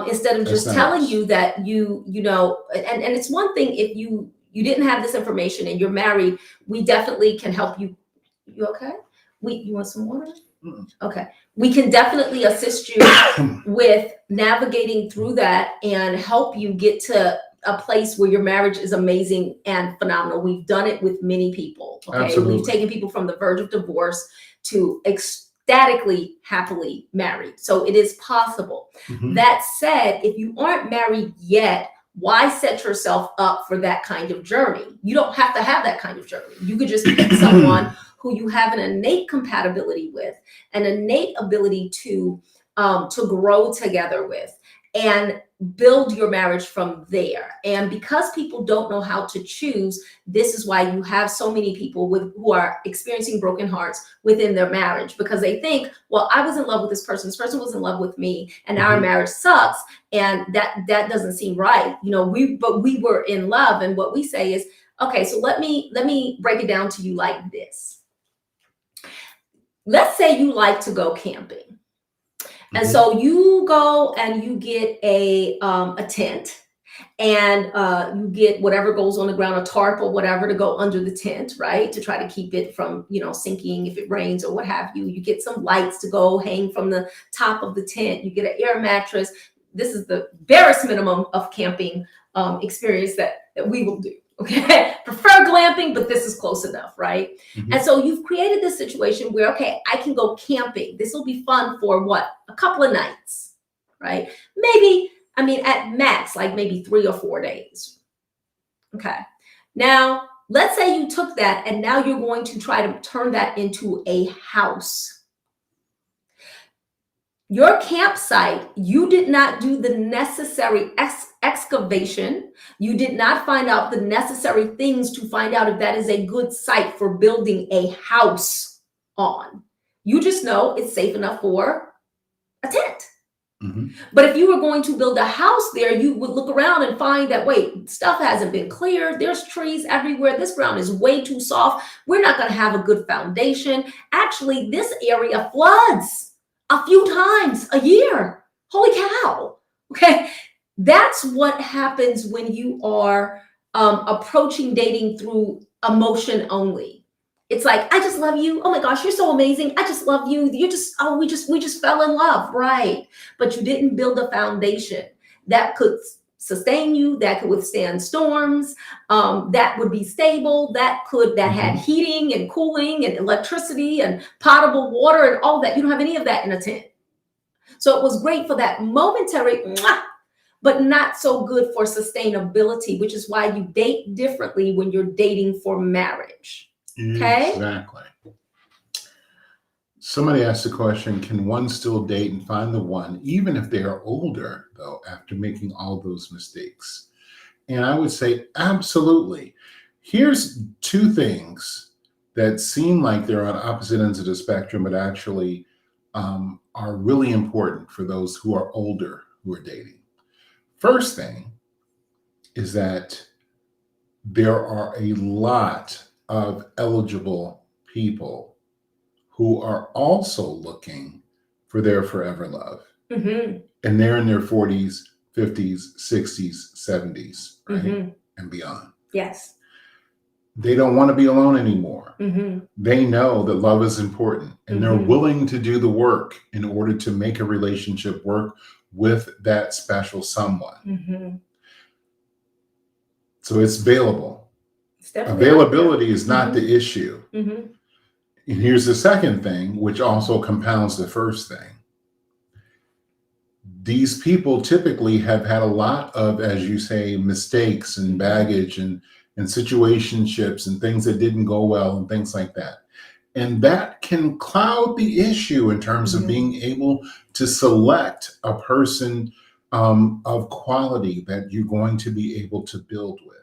Instead of just telling you that you know, and it's one thing if you didn't have this information and you're married, we definitely can help you. You okay? You want some water? Okay. We can definitely assist you with navigating through that and help you get to a place where your marriage is amazing and phenomenal. We've done it with many people. Okay. Absolutely. We've taken people from the verge of divorce to ecstatically, happily married. So it is possible. Mhm. That said, if you aren't married yet, why set yourself up for that kind of journey? You don't have to have that kind of journey. You could just pick someone who you have an innate compatibility with, an innate ability to grow together with, and build your marriage from there. And because people don't know how to choose, this is why you have so many people who are experiencing broken hearts within their marriage, because they think, well, I was in love with this person was in love with me, and our marriage sucks, and that doesn't seem right. But we were in love. And what we say is, okay, so let me break it down to you like this. Let's say you like to go camping. And so you go and you get a tent, and you get whatever goes on the ground, a tarp or whatever, to go under the tent, right? To try to keep it from, sinking if it rains or what have you. You get some lights to go hang from the top of the tent. You get an air mattress. This is the barest minimum of camping experience that we will do. Okay, prefer glamping, but this is close enough, right? And so you've created this situation where, okay, I can go camping. This will be fun for what? A couple of nights, right? Maybe, at max, like maybe 3 or 4 days. Okay. Now, let's say you took that and now you're going to try to turn that into a house. Your campsite, you did not do the necessary excavation. You did not find out the necessary things to find out if that is a good site for building a house on. You just know it's safe enough for a tent. But if you were going to build a house there, you would look around and find that, wait, stuff hasn't been cleared. There's trees everywhere. This ground is way too soft. We're not going to have a good foundation. Actually, this area floods a few times a year. Holy cow. Okay. That's what happens when you are approaching dating through emotion only. It's like, I just love you. Oh my gosh, you're so amazing. I just love you. We just fell in love. Right. But you didn't build a foundation that could sustain you, that could withstand storms, that would be stable, that had heating and cooling and electricity and potable water and all that. You don't have any of that in a tent. So it was great for that momentary, but not so good for sustainability, which is why you date differently when you're dating for marriage. Okay? Exactly. Somebody asked the question, can one still date and find the one, even if they are older, though, after making all those mistakes? And I would say, absolutely. Here's 2 things that seem like they're on opposite ends of the spectrum, but actually are really important for those who are older who are dating. First thing is that there are a lot of eligible people who are also looking for their forever love. And they're in their 40s, 50s, 60s, 70s, right? And beyond. Yes. They don't want to be alone anymore. They know that love is important, and they're willing to do the work in order to make a relationship work with that special someone. So it's available. Availability is not the issue. And here's the second thing, which also compounds the first thing. These people typically have had a lot of, as you say, mistakes and baggage and situationships and things that didn't go well and things like that. And that can cloud the issue in terms of being able to select a person of quality that you're going to be able to build with.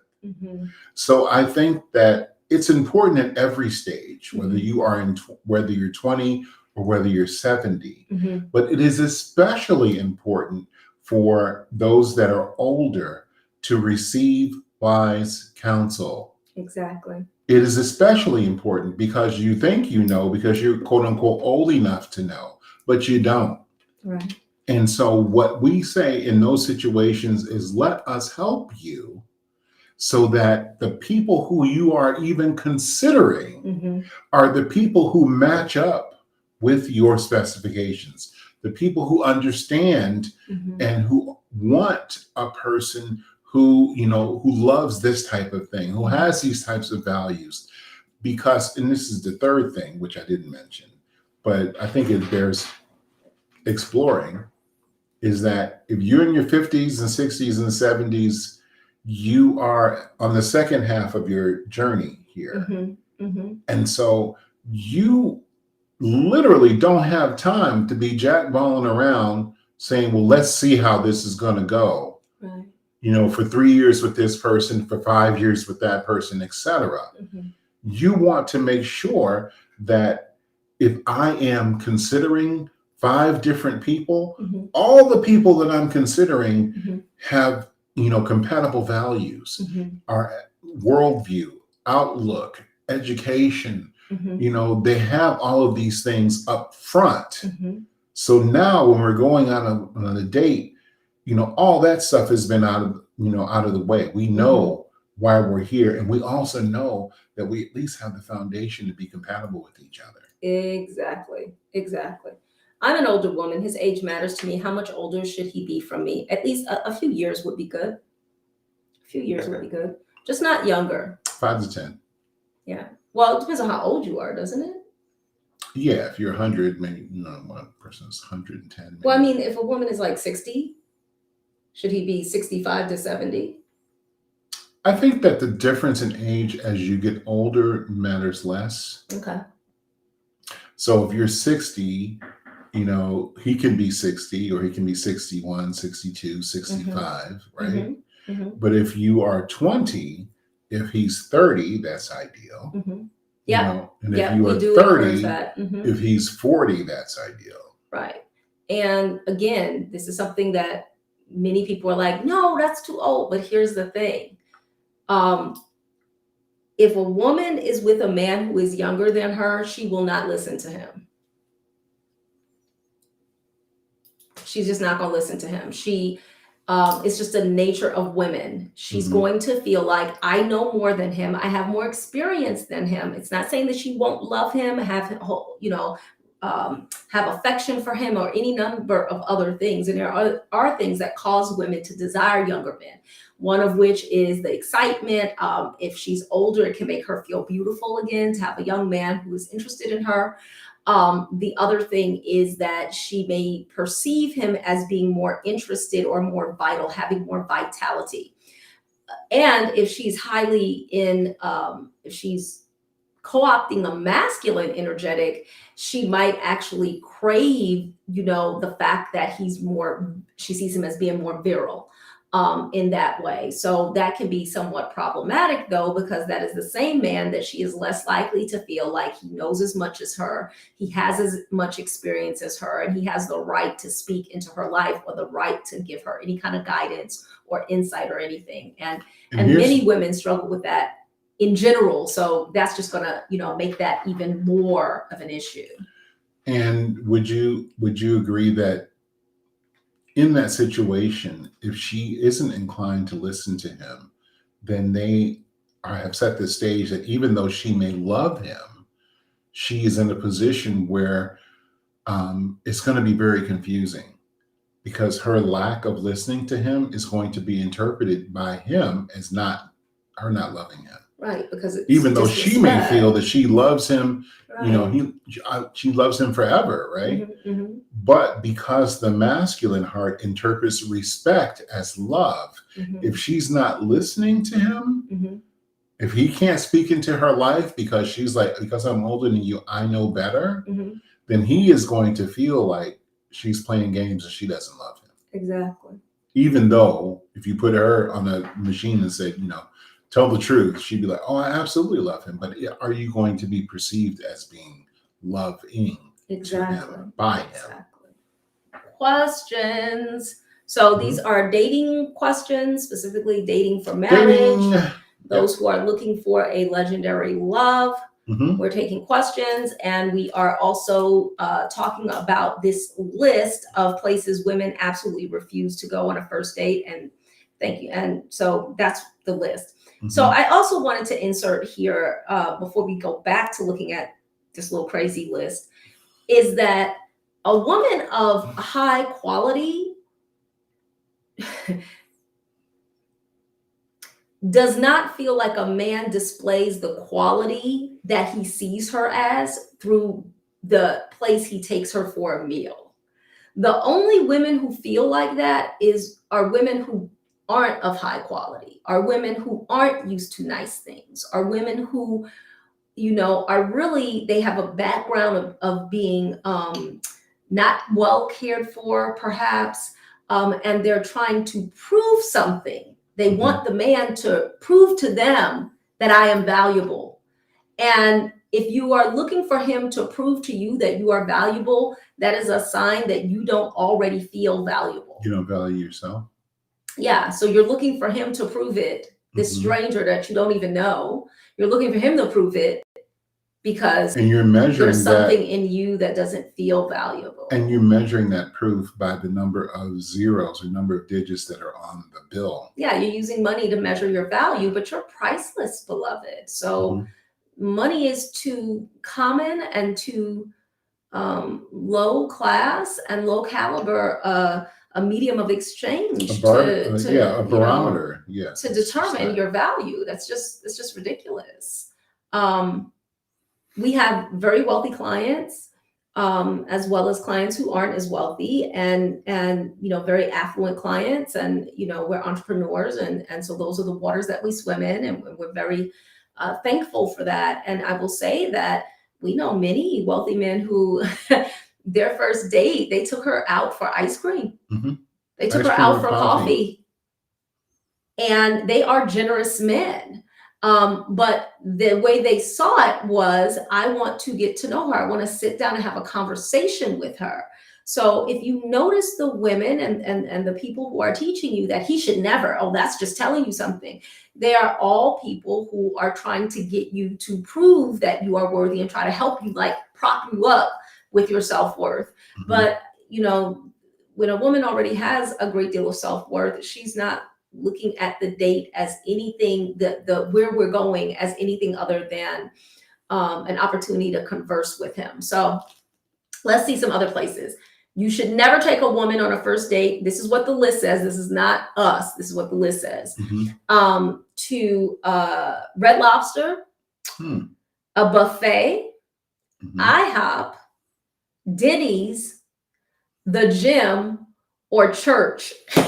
So I think that it's important at every stage, whether you are whether you're 20 or whether you're 70, but it is especially important for those that are older to receive wise counsel. Exactly. It is especially important because you think you know, because you're quote unquote old enough to know, but you don't. Right. And so what we say in those situations is, let us help you so that the people who you are even considering are the people who match up with your specifications, the people who understand and who want a person who, who loves this type of thing, who has these types of values. Because, and this is the third thing, which I didn't mention, but I think it bears exploring, is that if you're in your 50s and 60s and 70s, you are on the second half of your journey here. And so you literally don't have time to be jackballing around saying, well, let's see how this is going to go. Right. You know, for 3 years with this person, for 5 years with that person, etc. You want to make sure that if I am considering 5 different people, all the people that I'm considering have, you know, compatible values, our worldview, outlook, education, you know, they have all of these things up front. So now when we're going on a date, you know, all that stuff has been out of the way. We know why we're here, and we also know that we at least have the foundation to be compatible with each other. Exactly. I'm an older woman. His age matters to me. How much older should he be from me? At least a few years would be good. A few years would be good. Just not younger. 5 to 10. Yeah. Well, it depends on how old you are, doesn't it? Yeah, if you're 100, maybe, you know, one person's 110. Maybe. Well, I mean, if a woman is like 60, should he be 65 to 70? I think that the difference in age as you get older matters less. Okay. So if you're 60, you know, he can be 60 or he can be 61, 62, 65, right? But if you are 20, if he's 30, that's ideal. Yeah. You know? And if you are 30, if he's 40, that's ideal. Right. And again, this is something that many people are like, no, that's too old. But here's the thing. If a woman is with a man who is younger than her, she will not listen to him. She's just not going to listen to him. It's just the nature of women. She's going to feel like, I know more than him. I have more experience than him. It's not saying that she won't love him, have affection for him or any number of other things. And there are things that cause women to desire younger men. One of which is the excitement. If she's older, it can make her feel beautiful again to have a young man who is interested in her. The other thing is that she may perceive him as being more interested or more vital, having more vitality. And if she's if she's co-opting a masculine energetic, she might actually crave, the fact that she sees him as being more virile. In that way. So that can be somewhat problematic though, because that is the same man that she is less likely to feel like he knows as much as her, he has as much experience as her, and he has the right to speak into her life or the right to give her any kind of guidance or insight or anything. And many women struggle with that in general. So that's just gonna, make that even more of an issue. And would you agree that in that situation, if she isn't inclined to listen to him, then they have set the stage that even though she may love him, she is in a position where it's going to be very confusing, because her lack of listening to him is going to be interpreted by him as her not loving him. Right, because even though she may feel that she loves him, right. She loves him forever, right? But because the masculine heart interprets respect as love, if she's not listening to him, if he can't speak into her life because she's like, because I'm older than you, I know better, then he is going to feel like she's playing games and she doesn't love him. Exactly. Even though if you put her on a machine and said, tell the truth, she'd be like, oh, I absolutely love him. But are you going to be perceived as being loving to him, by him? Questions. So these are dating questions, specifically dating for marriage. Those who are looking for a legendary love. We're taking questions, and we are also talking about this list of places women absolutely refuse to go on a first date. And thank you. And so that's the list. So I also wanted to insert here, before we go back to looking at this little crazy list, is that a woman of high quality does not feel like a man displays the quality that he sees her as through the place he takes her for a meal. The only women who feel like that are women who aren't of high quality, are women who aren't used to nice things, are women who, are really, they have a background of being not well cared for, perhaps, and they're trying to prove something. They want the man to prove to them that I am valuable. And if you are looking for him to prove to you that you are valuable, that is a sign that you don't already feel valuable. You don't value yourself? Yeah. So you're looking for him to prove it, this stranger that you don't even know. You're looking for him to prove it because and you're measuring there's something in you that doesn't feel valuable. And you're measuring that proof by the number of zeros or number of digits that are on the bill. Yeah, you're using money to measure your value, but you're priceless, beloved. So money is too common and too low class and low caliber a medium of exchange, a barometer, to determine your value. It's just ridiculous. We have very wealthy clients, as well as clients who aren't as wealthy, and very affluent clients, and we're entrepreneurs, and so those are the waters that we swim in, and we're very thankful for that. And I will say that we know many wealthy men who their first date, they took her out for ice cream. They took her out for coffee. And they are generous men. But the way they saw it was, I want to get to know her. I want to sit down and have a conversation with her. So if you notice the women and the people who are teaching you that he should never, that's just telling you something. They are all people who are trying to get you to prove that you are worthy and try to help you, like prop you up with your self-worth. But, when a woman already has a great deal of self-worth, she's not looking at the date as anything, the where we're going as anything other than an opportunity to converse with him. So let's see some other places. You should never take a woman on a first date. This is what the list says. This is not us. This is what the list says. To Red Lobster, a buffet, IHOP, Denny's, the gym, or church. We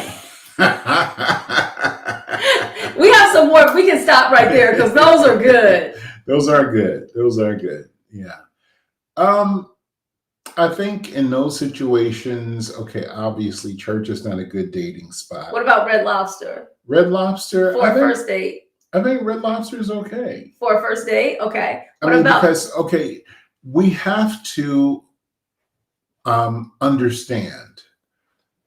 have some more. We can stop right there because those are good. Those are good. Yeah. I think in those situations, obviously church is not a good dating spot. What about Red Lobster? Red Lobster for a first date. I think Red Lobster is okay. For a first date? Okay. Because we have to understand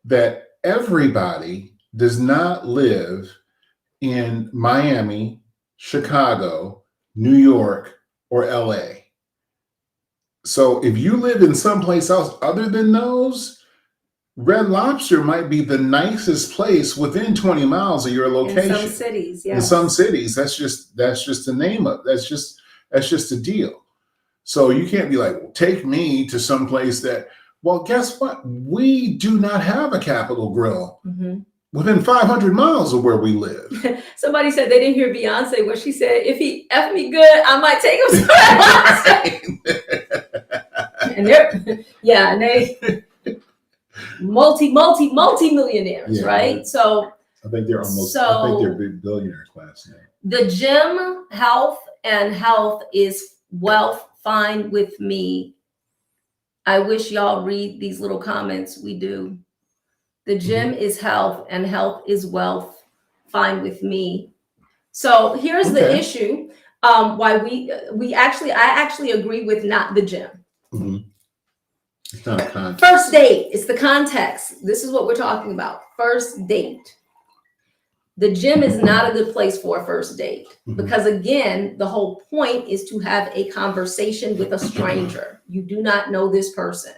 that everybody does not live in Miami, Chicago, New York, or LA. So if you live in someplace else other than those, Red Lobster might be the nicest place within 20 miles of your location. In some cities, yes. In some cities, that's just the name of that's just the deal. So you can't be like, well, take me to some place that. Well, guess what? We do not have a Capitol Grill within 500 miles of where we live. Somebody said they didn't hear Beyonce where she said, if he F me good, I might take him to and they multi-millionaires, right? So I think they're I think they're big billionaire class now. The gym, health is wealth, fine with me. I wish y'all read these little comments. We do. The gym is health and health is wealth. Fine with me. So here's the issue. Why I actually agree with not the gym. It's not a context. First date. It's the context. This is what we're talking about. First date. The gym is not a good place for a first date because, again, the whole point is to have a conversation with a stranger. You do not know this person.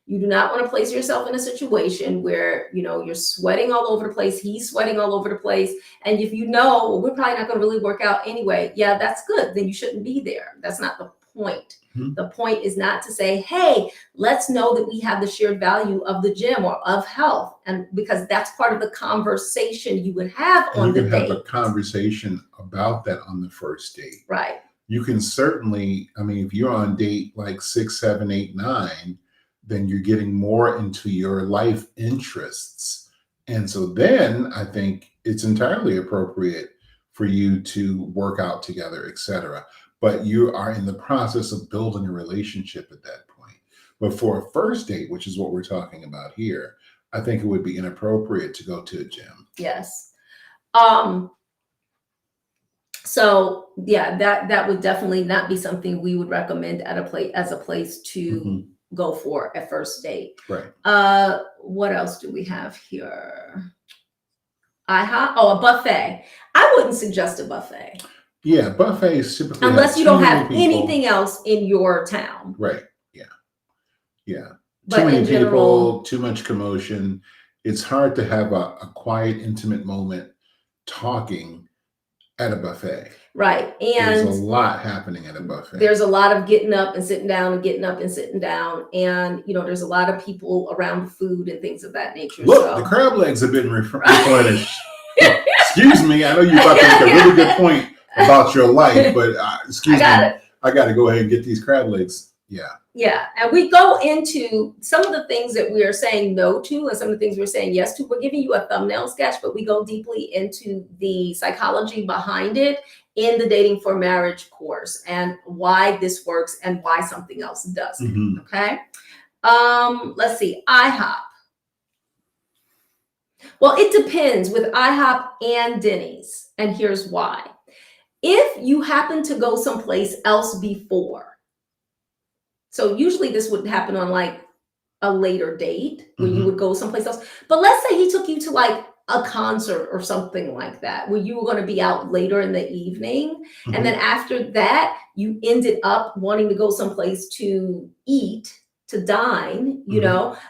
You do not want to place yourself in a situation where, you're sweating all over the place. He's sweating all over the place. And if we're probably not going to really work out anyway. Yeah, that's good. Then you shouldn't be there. That's not the point. The point is not to say, hey, let's know that we have the shared value of the gym or of health. And because that's part of the conversation you would have on the date. You can have a conversation about that on the first date. Right. you can certainly, I mean, if you're on date like 6, 7, 8, 9, then you're getting more into your life interests. And so then I think it's entirely appropriate for you to work out together, etc. But you are in the process of building a relationship at that point. But for a first date, which is what we're talking about here, I think it would be inappropriate to go to a gym. Yes. So yeah, that would definitely not be something we would recommend at a place to go for a first date. Right. What else do we have here? A buffet. I wouldn't suggest a buffet. Yeah, buffets typically unless you don't have people. anything else in your town. Right. Yeah. Yeah. But too many in people, general, too much commotion. It's hard to have a quiet, intimate moment talking at a buffet. Right. There's And a lot happening at a buffet. there's a lot of getting up and sitting down and getting up and sitting down. And, there's a lot of people around the food and things of that nature. Look, the crab legs have been replenished. Excuse me. I know you're about to make a really good point about your life, but excuse me. I got to go ahead and get these crab legs. Yeah. Yeah. And we go into some of the things that we are saying no to and some of the things we're saying yes to. We're giving you a thumbnail sketch, but we go deeply into the psychology behind it in the Dating for Marriage course and why this works and why something else doesn't. Okay. Let's see. IHOP. Well, it depends with IHOP and Denny's. And here's why. If you happen to go someplace else before, so usually this would happen on like a later date when you would go someplace else. But let's say he took you to like a concert or something like that, where you were going to be out later in the evening. And then after that, you ended up wanting to go someplace to eat, to dine,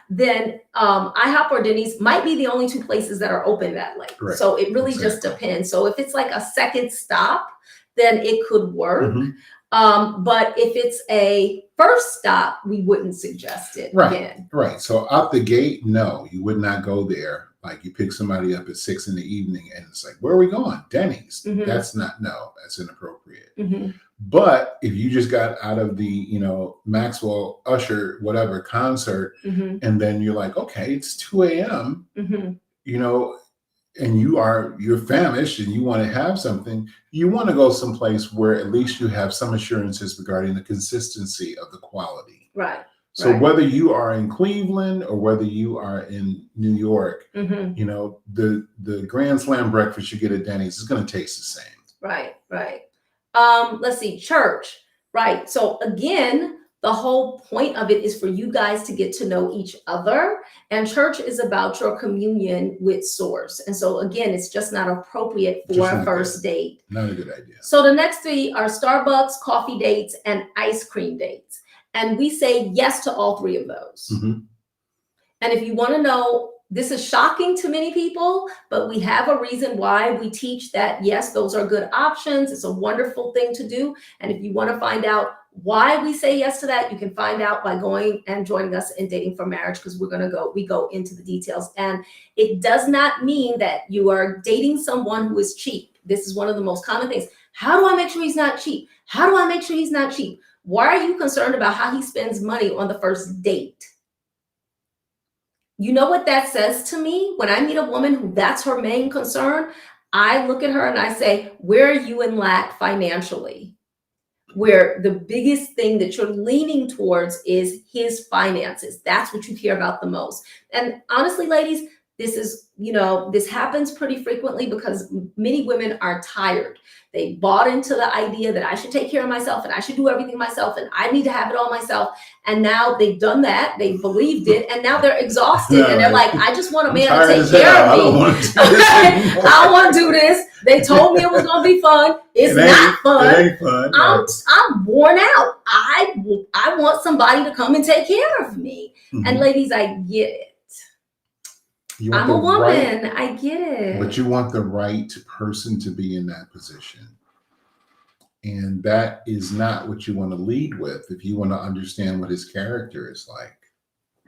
then IHOP or Denny's might be the only two places that are open that late. Right. So it really just depends. So if it's like a second stop, then it could work. But if it's a first stop, we wouldn't suggest it again. Right. So out the gate, no, you would not go there. Like you pick somebody up at 6 p.m. and it's like, where are we going? Denny's. That's that's inappropriate. But if you just got out of the, Maxwell Usher, whatever concert, and then you're like, okay, it's 2 a.m., and you're famished and you want to have something, you want to go someplace where at least you have some assurances regarding the consistency of the quality. Right. So whether you are in Cleveland or whether you are in New York, the Grand Slam breakfast you get at Denny's is going to taste the same. Right. Let's see, church. Right. So again, the whole point of it is for you guys to get to know each other. And church is about your communion with Source. And so again, it's just not appropriate for a first date. Not a good idea. So the next three are Starbucks, coffee dates, and ice cream dates. And we say yes to all three of those. And if you want to know, this is shocking to many people, but we have a reason why we teach that, yes, those are good options. It's a wonderful thing to do. And if you want to find out why we say yes to that, you can find out by going and joining us in Dating for Marriage, because we go into the details. And it does not mean that you are dating someone who is cheap. This is one of the most common things. How do I make sure he's not cheap? How do I make sure he's not cheap? Why are you concerned about how he spends money on the first date? You know what that says to me? When I meet a woman who that's her main concern, I look at her and I say, where are you in lack financially? Where the biggest thing that you're leaning towards is his finances. That's what you hear about the most. And honestly, ladies, this is, this happens pretty frequently because many women are tired. They bought into the idea that I should take care of myself and I should do everything myself and I need to have it all myself. And now they've done that. They believed it. And now they're exhausted. And they're like, I just want a man to take care of me. I don't want to do this. They told me it was going to be fun. It's not fun. It ain't fun. I'm worn out. I want somebody to come and take care of me. And ladies, I get it. I'm a woman. I get it. But you want the right person to be in that position. And that is not what you want to lead with if you want to understand what his character is like.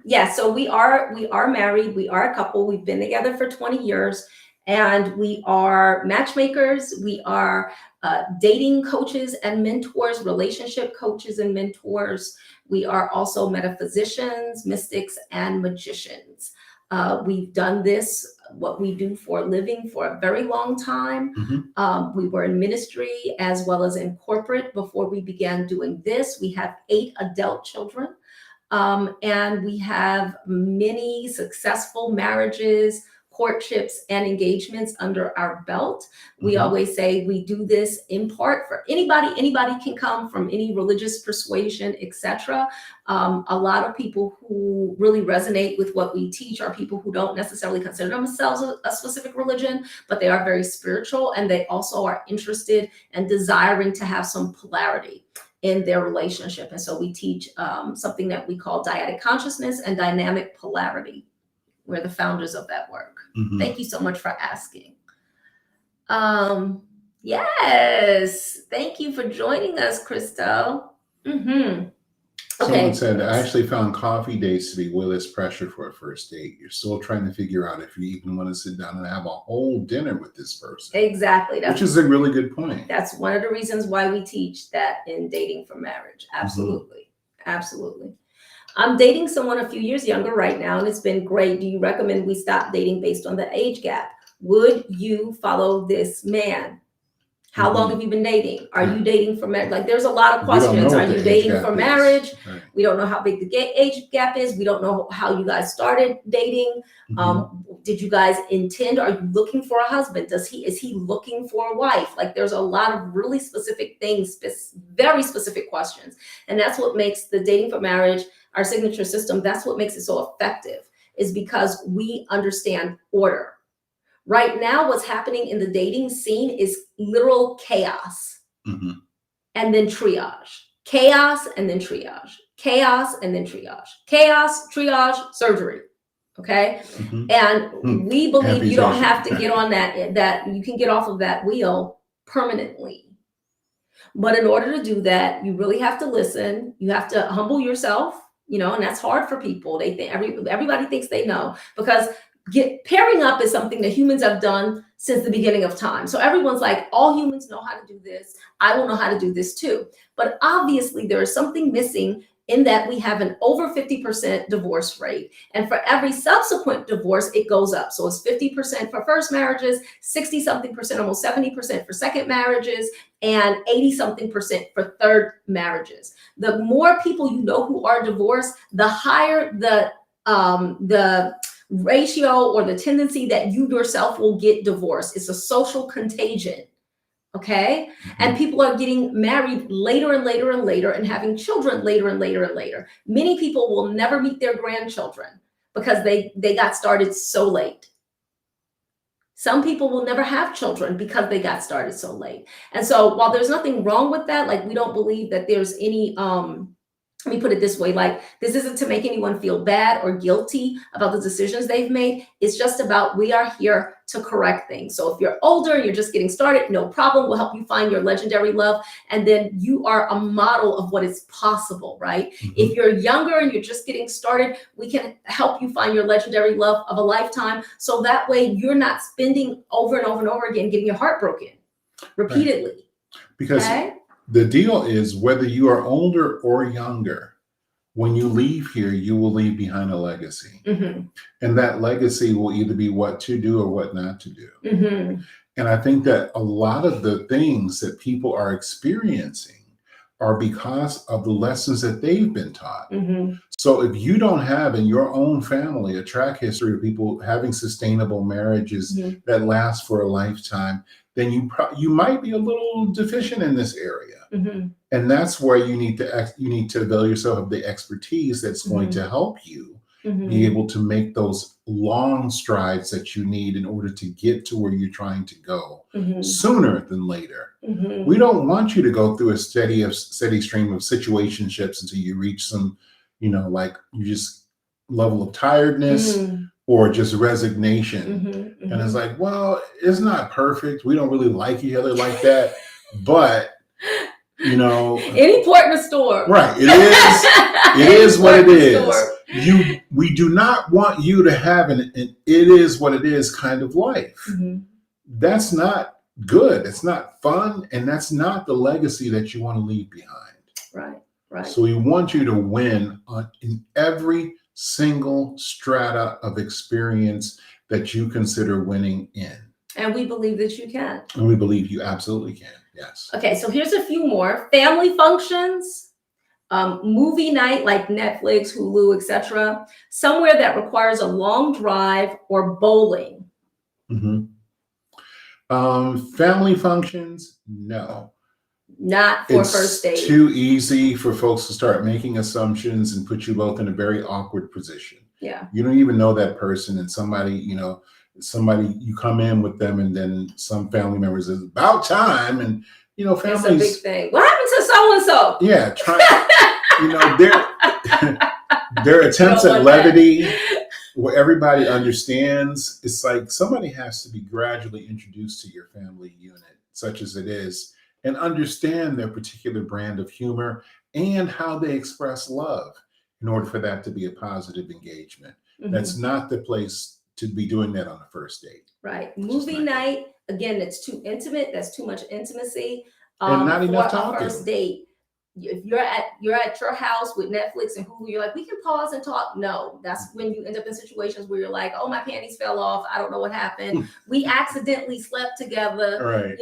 Yeah, so we are married. We are a couple. We've been together for 20 years. And we are matchmakers. We are dating coaches and mentors, relationship coaches and mentors. We are also metaphysicians, mystics, and magicians. We've done this, what we do for a living, for a very long time. We were in ministry as well as in corporate before we began doing this. We have 8 adult children, and we have many successful marriages, courtships, and engagements under our belt. We always say we do this in part for anybody. Anybody can come from any religious persuasion, etc. A lot of people who really resonate with what we teach are people who don't necessarily consider themselves a specific religion, but they are very spiritual, and they also are interested and desiring to have some polarity in their relationship. And so we teach something that we call dyadic consciousness and dynamic polarity. We're the founders of that work. Thank you so much for asking. Yes, thank you for joining us, Christo. Someone said, I actually found coffee dates to be way less pressure for a first date. You're still trying to figure out if you even want to sit down and have a whole dinner with this person. Exactly. Which is a really good point. That's one of the reasons why we teach that in dating for marriage. Absolutely. Absolutely. I'm dating someone a few years younger right now, and it's been great. Do you recommend we stop dating based on the age gap? Would you follow this man? How long have you been dating? Are you dating for marriage? Like, there's a lot of questions. Are you dating for marriage? Right. We don't know how big the age gap is. We don't know how you guys started dating. Did you guys intend? Are you looking for a husband? Is he looking for a wife? Like, there's a lot of really specific things, very specific questions. And that's what makes the dating for marriage, our signature system, that's what makes it so effective, is because we understand order. Right now, what's happening in the dating scene is literal chaos, and then triage. Chaos and then triage. Chaos and then triage. Chaos, triage, surgery. Okay? And we believe you don't have to get on that you can get off of that wheel permanently. But in order to do that, you really have to listen. You have to humble yourself, and that's hard for people. They think everybody thinks they know, because pairing up is something that humans have done since the beginning of time. So everyone's like, all humans know how to do this. I will know how to do this too. But obviously there is something missing in that we have an over 50% divorce rate. And for every subsequent divorce, it goes up. So it's 50% for first marriages, 60 something percent, almost 70% for second marriages, and 80 something percent for third marriages. The more people you know who are divorced, the higher the ratio or the tendency that you yourself will get divorced. It's a social contagion. Okay. And people are getting married later and later and later and having children later and later and later. Many people will never meet their grandchildren because they got started so late. Some people will never have children because they got started so late. And so while there's nothing wrong with that, like, we don't believe that there's any, let me put it this way, like, this isn't to make anyone feel bad or guilty about the decisions they've made. It's just about, we are here to correct things. So if you're older and you're just getting started, no problem. We'll help you find your legendary love. And then you are a model of what is possible, right? If you're younger and you're just getting started, we can help you find your legendary love of a lifetime. So that way you're not spending over and over and over again getting your heart broken repeatedly. Right. Because the deal is, whether you are older or younger, when you leave here, you will leave behind a legacy. And that legacy will either be what to do or what not to do. And I think that a lot of the things that people are experiencing are because of the lessons that they've been taught. So if you don't have in your own family a track history of people having sustainable marriages that last for a lifetime, then you might be a little deficient in this area. And that's where you need to avail yourself of the expertise that's going to help you be able to make those long strides that you need in order to get to where you're trying to go sooner than later. We don't want you to go through a steady stream of situationships until you reach some, like, you just level of tiredness or just resignation. And it's like, well, it's not perfect. We don't really like each other like that, but You know, any port in the storm. Right. It is what it is. We do not want you to have an it is what it is kind of life. Mm-hmm. That's not good. It's not fun. And that's not the legacy that you want to leave behind. Right. Right. So we want you to win in every single strata of experience that you consider winning in. And we believe that you can. And we believe you absolutely can. Yes. Okay, so here's a few more. Family functions, movie night like Netflix, Hulu, etc. Somewhere that requires a long drive, or bowling. Mm-hmm. Family functions, no. Not for first date. It's too easy for folks to start making assumptions and put you both in a very awkward position. Yeah. You don't even know that person, and somebody you come in with them, and then some family members is about time, and families. It's a big thing. What happened to so and so? Yeah, their attempts at levity, where everybody understands. It's like somebody has to be gradually introduced to your family unit, such as it is, and understand their particular brand of humor and how they express love in order for that to be a positive engagement. Mm-hmm. That's not the place to be doing that on the first date. Right. Movie night, again, it's too intimate. That's too much intimacy. And not enough for talking. A first date. If you're at your house with Netflix and Hulu, you're like, we can pause and talk. No, that's when you end up in situations where you're like, oh, my panties fell off. I don't know what happened. We accidentally slept together. Right.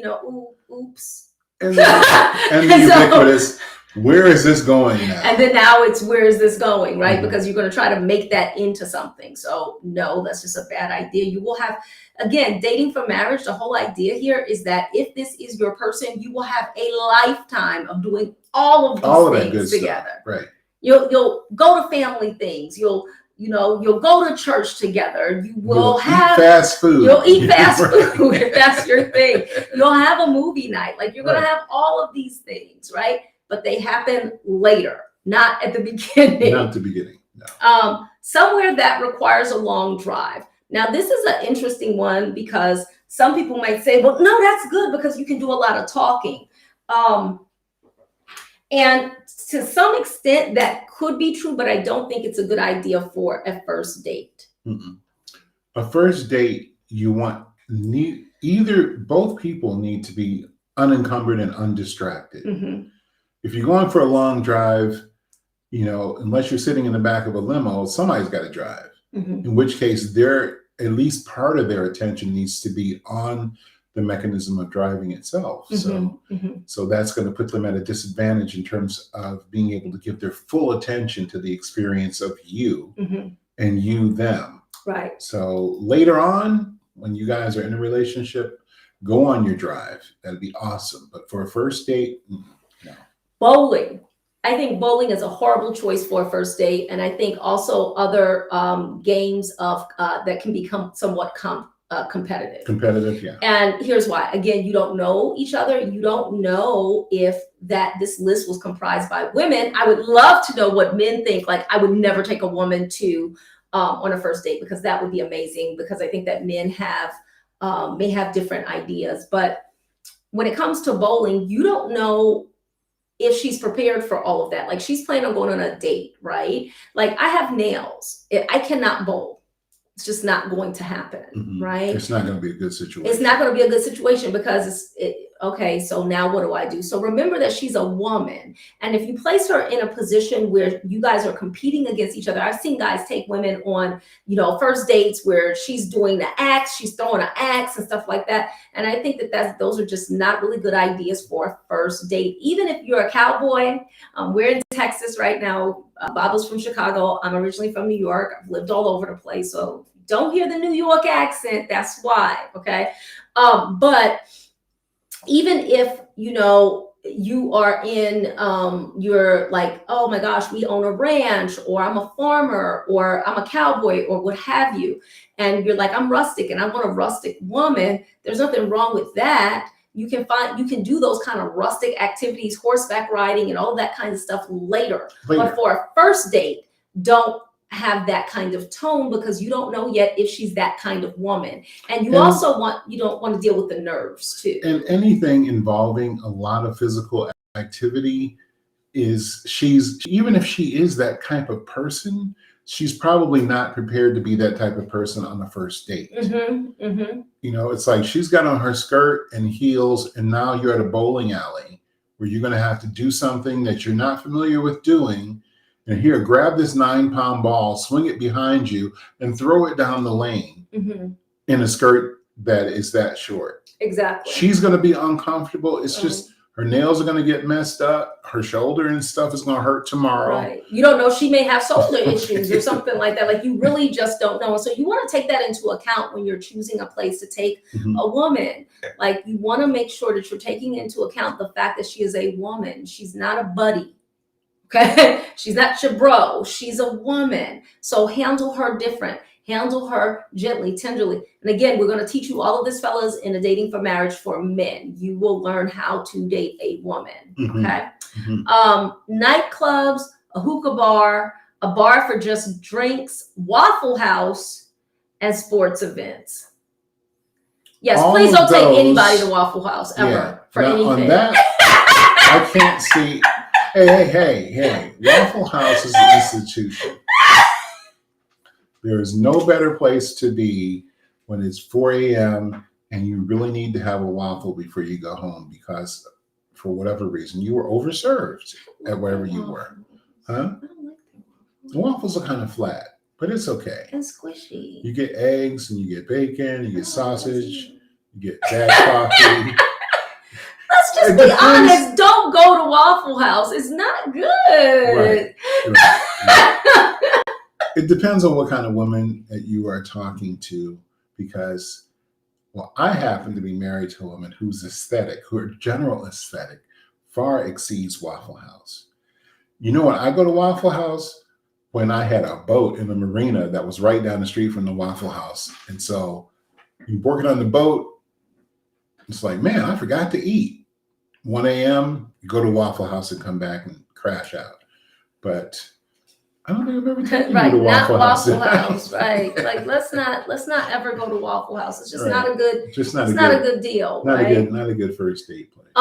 Oops. And the ubiquitous, where is this going now? And then now it's, where is this going, right? Mm-hmm. Because you're going to try to make that into something. So no, that's just a bad idea. You will have, again, dating for marriage. The whole idea here is that if this is your person, you will have a lifetime of doing all of these things together. Stuff. Right. You'll go to family things. You'll go to church together. You will eat fast food. You'll eat fast food if that's your thing. You'll have a movie night. Like, you're going to have all of these things, right? But they happen later, not at the beginning. Not the beginning, no. Somewhere that requires a long drive. Now, this is an interesting one because some people might say, well, no, that's good because you can do a lot of talking. And to some extent, that could be true, but I don't think it's a good idea for a first date. Mm-mm. A first date, both people need to be unencumbered and undistracted. Mm-hmm. If you're going for a long drive, unless you're sitting in the back of a limo, somebody's got to drive. Mm-hmm. In which case, at least part of their attention needs to be on the mechanism of driving itself. Mm-hmm. So that's going to put them at a disadvantage in terms of being able to give their full attention to the experience of you mm-hmm. and you them. Right. So later on, when you guys are in a relationship, go on your drive. That'd be awesome. But for a first date, no. Bowling. I think bowling is a horrible choice for a first date. And I think also other games of that can become somewhat competitive. Competitive, yeah. And here's why. Again, you don't know each other. You don't know if this list was comprised by women. I would love to know what men think. Like, I would never take a woman to on a first date, because that would be amazing, because I think that men may have different ideas. But when it comes to bowling, you don't know if she's prepared for all of that. Like, she's planning on going on a date, right? Like, I have nails. I cannot bowl. It's just not going to happen, mm-hmm. right? It's not going to be a good situation. It's not going to be a good situation because okay, so now what do I do? So remember that she's a woman. And if you place her in a position where you guys are competing against each other, I've seen guys take women on, first dates where she's doing the axe, she's throwing an axe and stuff like that. And I think those are just not really good ideas for a first date. Even if you're a cowboy, we're in Texas right now. Bob's from Chicago. I'm originally from New York. I've lived all over the place. So don't hear the New York accent. That's why. Okay. But even if, you are in, you're like, oh my gosh, we own a ranch, or I'm a farmer, or I'm a cowboy, or what have you. And you're like, I'm rustic and I want a rustic woman. There's nothing wrong with that. You can do those kind of rustic activities, horseback riding and all that kind of stuff later. But for a first date, don't have that kind of tone, because you don't know yet if she's that kind of woman. And you don't want to deal with the nerves too. And anything involving a lot of physical activity is even if she is that type of person, she's probably not prepared to be that type of person on the first date. It's like she's got on her skirt and heels, and now you're at a bowling alley where you're going to have to do something that you're not familiar with doing. And here, grab this 9-pound ball, swing it behind you, and throw it down the lane in a skirt that is that short. Exactly. She's going to be uncomfortable. It's just her nails are going to get messed up. Her shoulder and stuff is going to hurt tomorrow. Right. You don't know. She may have shoulder issues or something like that. Like, you really just don't know. So you want to take that into account when you're choosing a place to take a woman. Like, you want to make sure that you're taking into account the fact that she is a woman. She's not a buddy. Okay. She's not your bro. She's a woman. So handle her different. Handle her gently, tenderly. And again, we're going to teach you all of this, fellas, in a dating for marriage for men. You will learn how to date a woman. Okay. Nightclubs, a hookah bar, a bar for just drinks, Waffle House, and sports events. Yes, all please don't take anybody to Waffle House ever for anything. On that, I can't see. Hey. Waffle House is an institution. There is no better place to be when it's 4 a.m. and you really need to have a waffle before you go home because for whatever reason you were overserved at wherever you were. Huh? I don't like The waffles are kind of flat, but it's okay. and squishy. You get eggs and you get bacon, you get sausage, you get bad coffee. Let's just be honest. Don't go to Waffle House. It's not good. Right. It depends on what kind of woman that you are talking to because, well, I happen to be married to a woman whose aesthetic, her general aesthetic, far exceeds Waffle House. You know when I go to Waffle House? When I had a boat in the marina that was right down the street from the Waffle House. And so you're working on the boat, it's like, man, I forgot to eat. 1 a.m., you go to Waffle House and come back and crash out. But I don't think I've ever taken you to Waffle House. Waffle House, right? Like, let's not ever go to Waffle House. It's just not a good. Just not a good deal. Not right? Not a good first date place.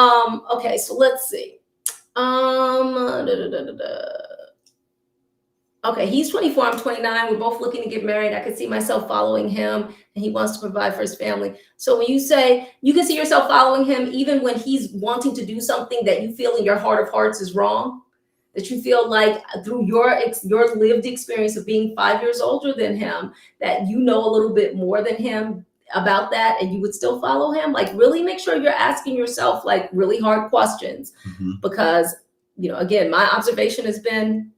Okay, so let's see. Okay, he's 24. I'm 29. We're both looking to get married. I could see myself following him, and he wants to provide for his family. So when you say you can see yourself following him, even when he's wanting to do something that you feel in your heart of hearts is wrong. That you feel like through your lived experience of being 5 years older than him, that you know a little bit more than him about that, and you would still follow him. Like, really make sure you're asking yourself like really hard questions, because again, my observation has been,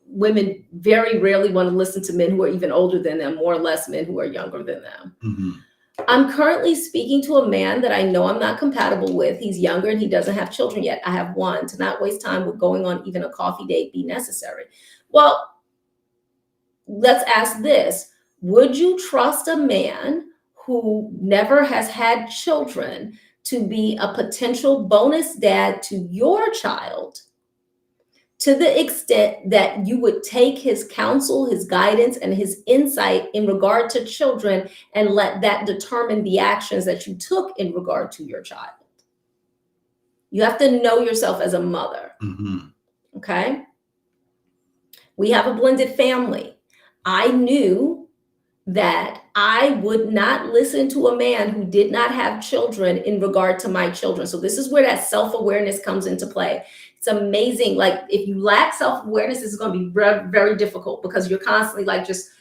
women very rarely want to listen to men who are even older than them, more or less men who are younger than them. I'm currently speaking to a man that I know I'm not compatible with. He's younger and he doesn't have children yet. I have one. To not waste time with going on even a coffee date be necessary. Well, let's ask this. Would you trust a man who never has had children to be a potential bonus dad to your child, to the extent that you would take his counsel, his guidance, and his insight in regard to children and let that determine the actions that you took in regard to your child? You have to know yourself as a mother. Okay? We have a blended family. I knew that I would not listen to a man who did not have children in regard to my children. So this is where that self-awareness comes into play. It's amazing. Like, if you lack self-awareness, this is going to be very, very difficult because you're constantly like just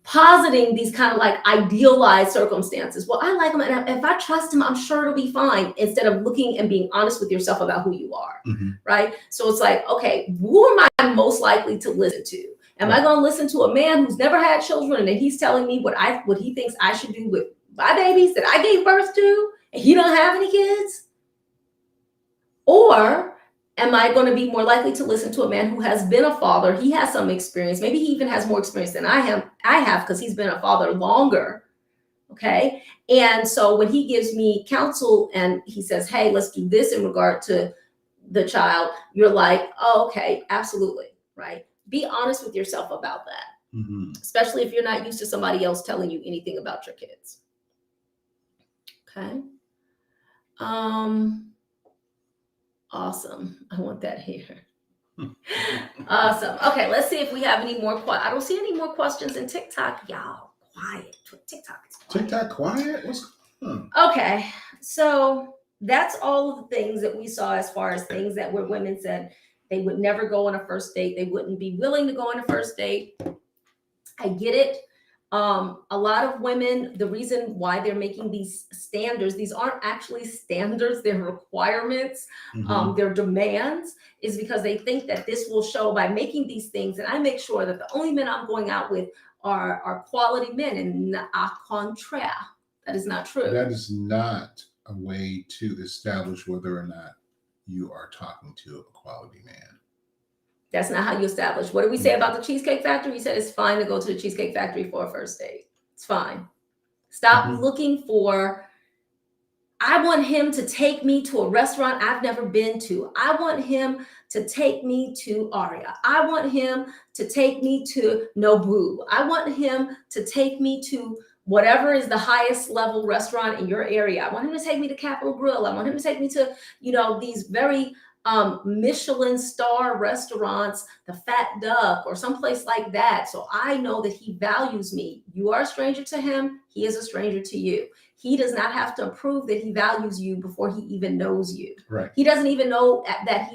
positing these kind of like idealized circumstances. Well, I like him, and if I trust him, I'm sure it'll be fine, instead of looking and being honest with yourself about who you are, right? So it's like, okay, who am I most likely to listen to? Am I going to listen to a man who's never had children and he's telling me what he thinks I should do with my babies that I gave birth to, and he don't have any kids? Or am I going to be more likely to listen to a man who has been a father? He has some experience. Maybe he even has more experience than I have because he's been a father longer. Okay. And so when he gives me counsel and he says, hey, let's do this in regard to the child, you're like, oh, okay, absolutely. Right. Be honest with yourself about that, especially if you're not used to somebody else telling you anything about your kids. Okay. Awesome. I want that here. Awesome. Okay, let's see if we have any more. I don't see any more questions in TikTok. Y'all, quiet. TikTok is quiet. TikTok quiet? Okay, so that's all of the things that we saw as far as things that where women said they would never go on a first date. They wouldn't be willing to go on a first date. I get it. A lot of women, the reason why they're making these standards, these aren't actually standards, they're requirements, they're demands, is because they think that this will show by making these things. And I make sure that the only men I'm going out with are quality men, and au contraire, that is not true. That is not a way to establish whether or not you are talking to a quality man. That's not how you establish. What did we say about the Cheesecake Factory? We said it's fine to go to the Cheesecake Factory for a first date. It's fine. Stop looking for, I want him to take me to a restaurant I've never been to. I want him to take me to Aria. I want him to take me to Nobu. I want him to take me to whatever is the highest level restaurant in your area. I want him to take me to Capitol Grill. I want him to take me to, these very Michelin star restaurants, the Fat Duck or someplace like that. So I know that he values me. You are a stranger to him. He is a stranger to you. He does not have to prove that he values you before he even knows you. Right. He doesn't even know that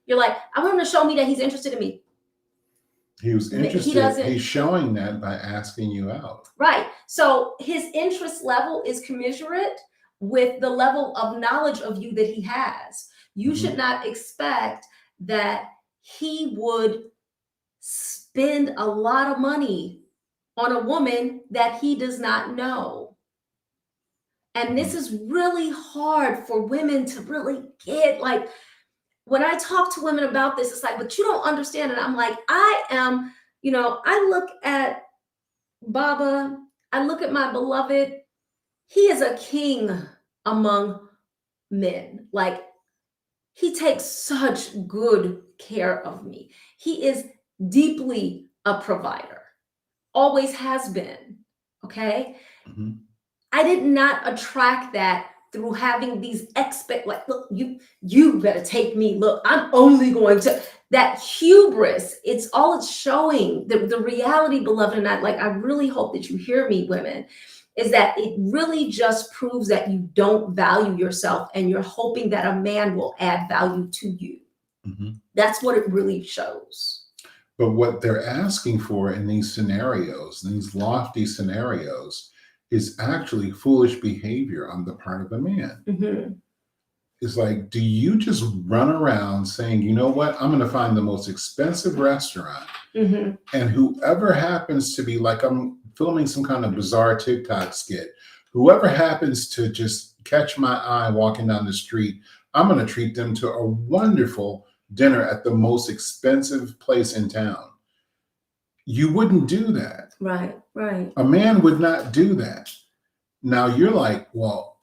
you're like, I want him to show me that he's interested in me. He was interested. He's showing that by asking you out. Right. So his interest level is commensurate with the level of knowledge of you that he has. You should not expect that he would spend a lot of money on a woman that he does not know. And this is really hard for women to really get. Like, when I talk to women about this, it's like, but you don't understand. And I'm like, I look at Baba, I look at my beloved. He is a king among men. Like, he takes such good care of me. He is deeply a provider, always has been. Okay. I did not attract that through having these look, you better take me. Look, I'm only going to, that hubris. It's showing the reality, beloved. And I really hope that you hear me, women, is that it really just proves that you don't value yourself and you're hoping that a man will add value to you. That's what it really shows. But what they're asking for in these scenarios, in these lofty scenarios, is actually foolish behavior on the part of the man. It's like, do you just run around saying, you know what, I'm going to find the most expensive restaurant, and whoever happens to be, like, I'm filming some kind of bizarre TikTok skit, whoever happens to just catch my eye walking down the street, I'm going to treat them to a wonderful dinner at the most expensive place in town. You wouldn't do that. Right. A man would not do that. Now you're like, well,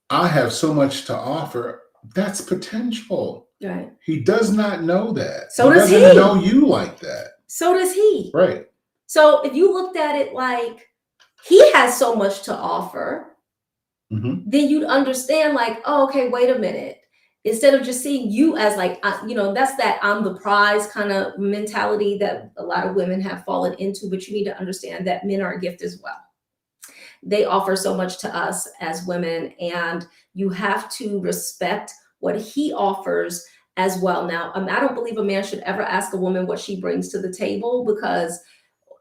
I have so much to offer. That's potential. Right. He does not know that. So does he. Doesn't know you like that. So does he. Right. So if you looked at it like he has so much to offer, then you'd understand, like, oh, okay, wait a minute. Instead of just seeing you as like, that's that I'm the prize kind of mentality that a lot of women have fallen into. But you need to understand that men are a gift as well. They offer so much to us as women, and you have to respect what he offers as well. Now, I don't believe a man should ever ask a woman what she brings to the table, because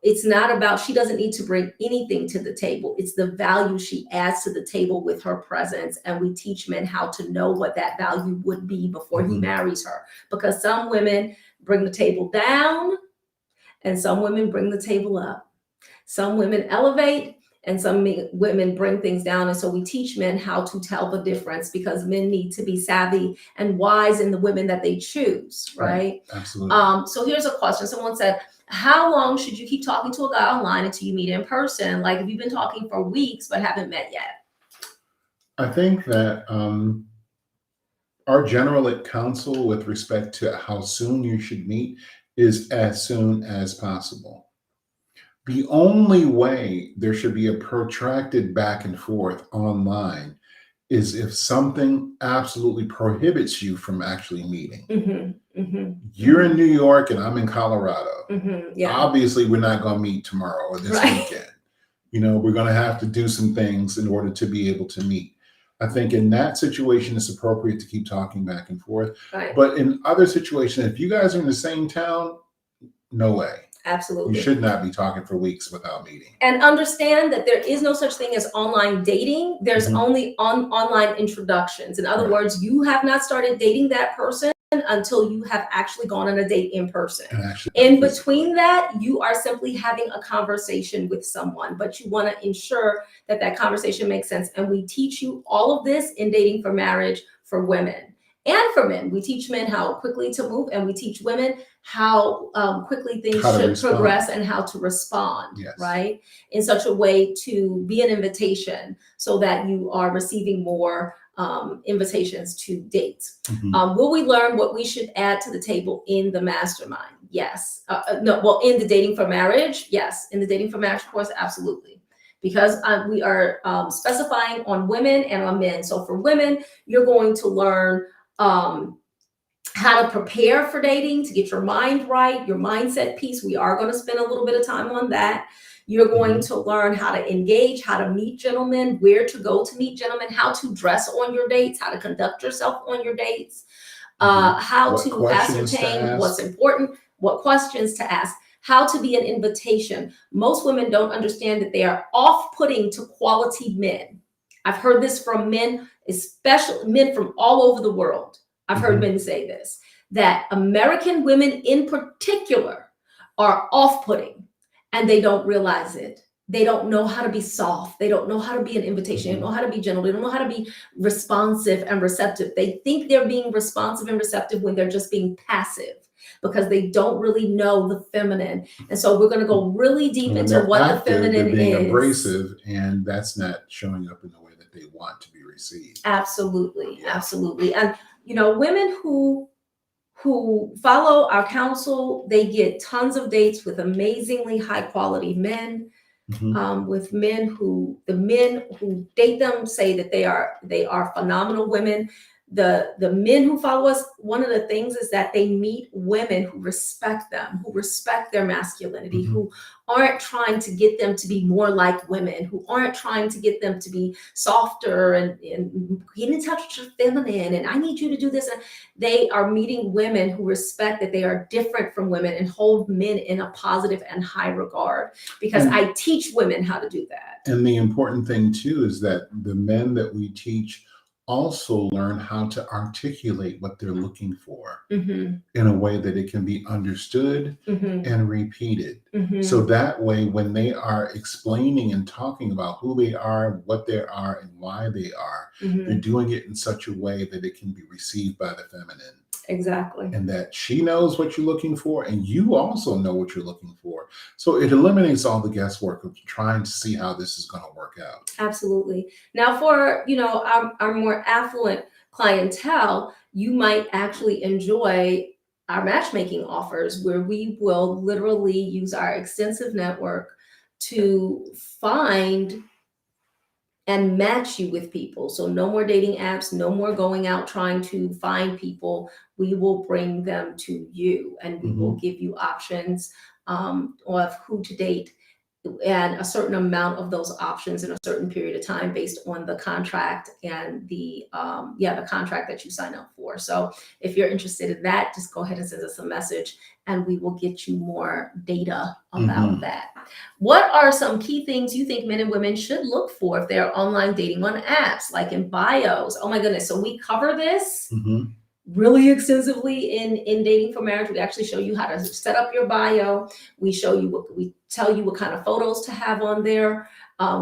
it's not about, she doesn't need to bring anything to the table. It's the value she adds to the table with her presence. And we teach men how to know what that value would be before he marries her. Because some women bring the table down and some women bring the table up. Some women elevate and some women bring things down. And so we teach men how to tell the difference, because men need to be savvy and wise in the women that they choose, right? Absolutely. So here's a question. Someone said, how long should you keep talking to a guy online until you meet in person? Like, if you've been talking for weeks but haven't met yet? I think that our general counsel with respect to how soon you should meet is as soon as possible. The only way there should be a protracted back and forth online is if something absolutely prohibits you from actually meeting. You're in New York and I'm in Colorado. Yeah. Obviously, we're not going to meet tomorrow or this weekend. We're going to have to do some things in order to be able to meet. I think in that situation, it's appropriate to keep talking back and forth. But in other situations, if you guys are in the same town, no way. Absolutely. You should not be talking for weeks without meeting. And understand that there is no such thing as online dating. There's only online introductions. In other words, you have not started dating that person until you have actually gone on a date in person. In between that, you are simply having a conversation with someone, but you want to ensure that that conversation makes sense. And we teach you all of this in Dating for Marriage for women and for men. We teach men how quickly to move, and we teach women how quickly things should progress and how to respond, right? In such a way to be an invitation so that you are receiving more invitations to dates. Will we learn what we should add to the table in the mastermind? Yes. No, well, in the Dating for Marriage, yes. In the Dating for Marriage course, absolutely. Because we are specifying on women and on men. So for women, you're going to learn how to prepare for dating, to get your mind right, your mindset piece. We are going to spend a little bit of time on that. You're going to learn how to engage, how to meet gentlemen, where to go to meet gentlemen, how to dress on your dates, how to conduct yourself on your dates, how to ascertain what's important, what questions to ask, how to be an invitation. Most women don't understand that they are off-putting to quality men. I've heard this from men, especially men from all over the world. I've heard men say this, that American women in particular are off-putting, and they don't realize it. They don't know how to be soft. They don't know how to be an invitation. They don't know how to be gentle. They don't know how to be responsive and receptive. They think they're being responsive and receptive when they're just being passive, because they don't really know the feminine. And so we're going to go really deep into what the feminine is. They're being abrasive, and that's not showing up in the way that they want to be received. Absolutely. Absolutely. And women who follow our counsel, they get tons of dates with amazingly high quality men, with the men who date them say that they are phenomenal women. The men who follow us, one of the things is that they meet women who respect them, who respect their masculinity, who aren't trying to get them to be more like women, who aren't trying to get them to be softer and get in touch with your feminine, and I need you to do this. And they are meeting women who respect that they are different from women and hold men in a positive and high regard, because I teach women how to do that. And the important thing too is that the men that we teach also learn how to articulate what they're looking for in a way that it can be understood and repeated. So that way, when they are explaining and talking about who they are, what they are, and why they are, they're doing it in such a way that it can be received by the feminine. Exactly. And that she knows what you're looking for, and you also know what you're looking for. So it eliminates all the guesswork of trying to see how this is going to work out. Absolutely. Now, for our more affluent clientele, you might actually enjoy our matchmaking offers, where we will literally use our extensive network to find and match you with people. So no more dating apps, no more going out trying to find people. We will bring them to you, and we will give you options of who to date, and a certain amount of those options in a certain period of time based on the contract and the contract that you sign up for. So if you're interested in that, just go ahead and send us a message, and we will get you more data about that. What are some key things you think men and women should look for if they're online dating on apps, like in bios? Oh my goodness. So we cover this really extensively in Dating for Marriage. We actually show you how to set up your bio. We tell you what kind of photos to have on there.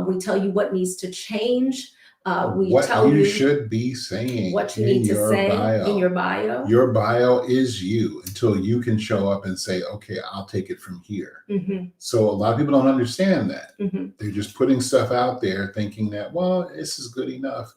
We tell you what needs to change. You should be saying what you need to say in your bio. Your bio is you until you can show up and say, okay, I'll take it from here. So a lot of people don't understand that. They're just putting stuff out there thinking that, well, this is good enough.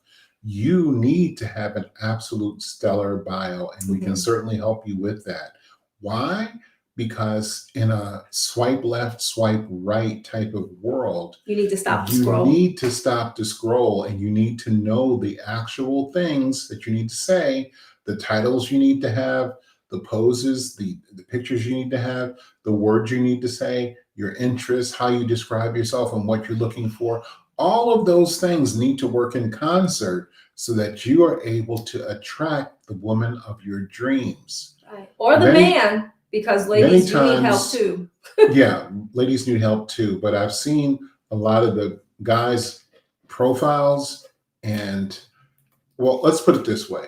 You need to have an absolute stellar bio, and we can certainly help you with that. Why? because in a swipe left, swipe right type of world, You need to stop the you scroll. need to stop the scroll, and you need to know the actual things that you need to say, the titles you need to have, the poses, the pictures you need to have, the words you need to say, your interests, how you describe yourself and what you're looking for. All of those things need to work in concert so that you are able to attract the woman of your dreams. Right. Or the man, because ladies do need help too. Yeah, ladies need help too. But I've seen a lot of the guys' profiles, and well, let's put it this way.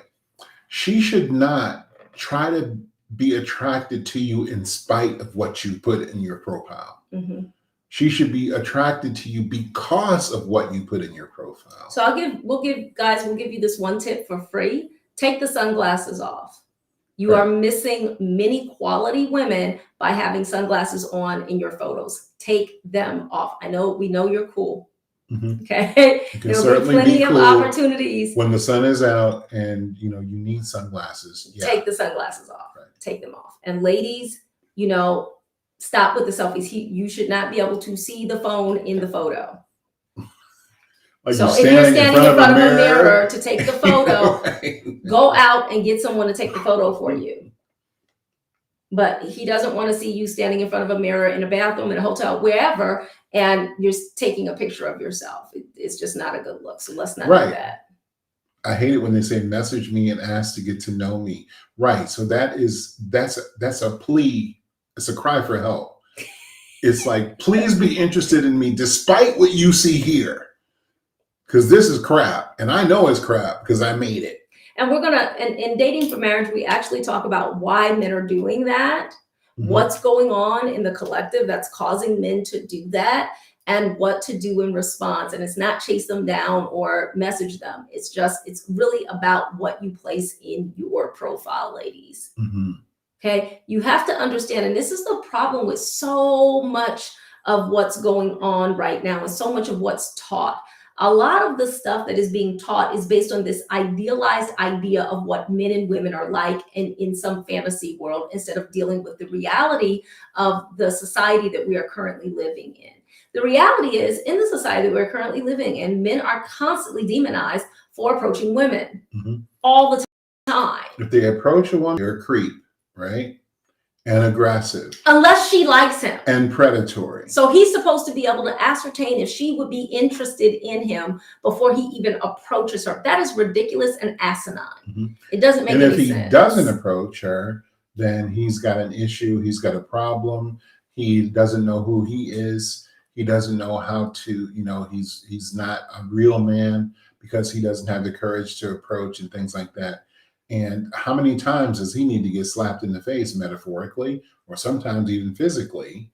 She should not try to be attracted to you in spite of what you put in your profile. Mm-hmm. She should be attracted to you because of what you put in your profile. So we'll give you this one tip for free. Take the sunglasses off. You are missing many quality women by having sunglasses on in your photos. Take them off. We know you're cool. Mm-hmm. Okay. There'll be plenty of opportunities when the sun is out and you need sunglasses. Yeah. Take the sunglasses off. Right. Take them off. And ladies, stop with the selfies. You should not be able to see the phone in the photo. So if you're standing in front of a mirror to take the photo, right. Go out and get someone to take the photo for you. But he doesn't want to see you standing in front of a mirror in a bathroom, in a hotel, wherever, and you're taking a picture of yourself. It's just not a good look. So let's not do that. I hate it when they say message me and ask to get to know me. Right. So that's a plea. It's a cry for help. It's like, please be interested in me despite what you see here. Because this is crap, and I know it's crap because I made it. And we're in Dating for Marriage, we actually talk about why men are doing that, mm-hmm. what's going on in the collective that's causing men to do that, and what to do in response. And it's not chase them down or message them. It's really about what you place in your profile, ladies. Mm-hmm. Okay, you have to understand, and this is the problem with so much of what's going on right now, and so much of what's taught. A lot of the stuff that is being taught is based on this idealized idea of what men and women are like in some fantasy world, instead of dealing with the reality of the society that we are currently living in. The reality is, in the society that we're currently living in, men are constantly demonized for approaching women, mm-hmm. all the time. If they approach a woman, they're a creep, right? And aggressive. Unless she likes him. And predatory. So he's supposed to be able to ascertain if she would be interested in him before he even approaches her. That is ridiculous and asinine. Mm-hmm. It doesn't make any sense. And if he doesn't approach her, then he's got an issue. He's got a problem. He doesn't know who he is. He doesn't know how to, he's not a real man because he doesn't have the courage to approach and things like that. And how many times does he need to get slapped in the face, metaphorically, or sometimes even physically,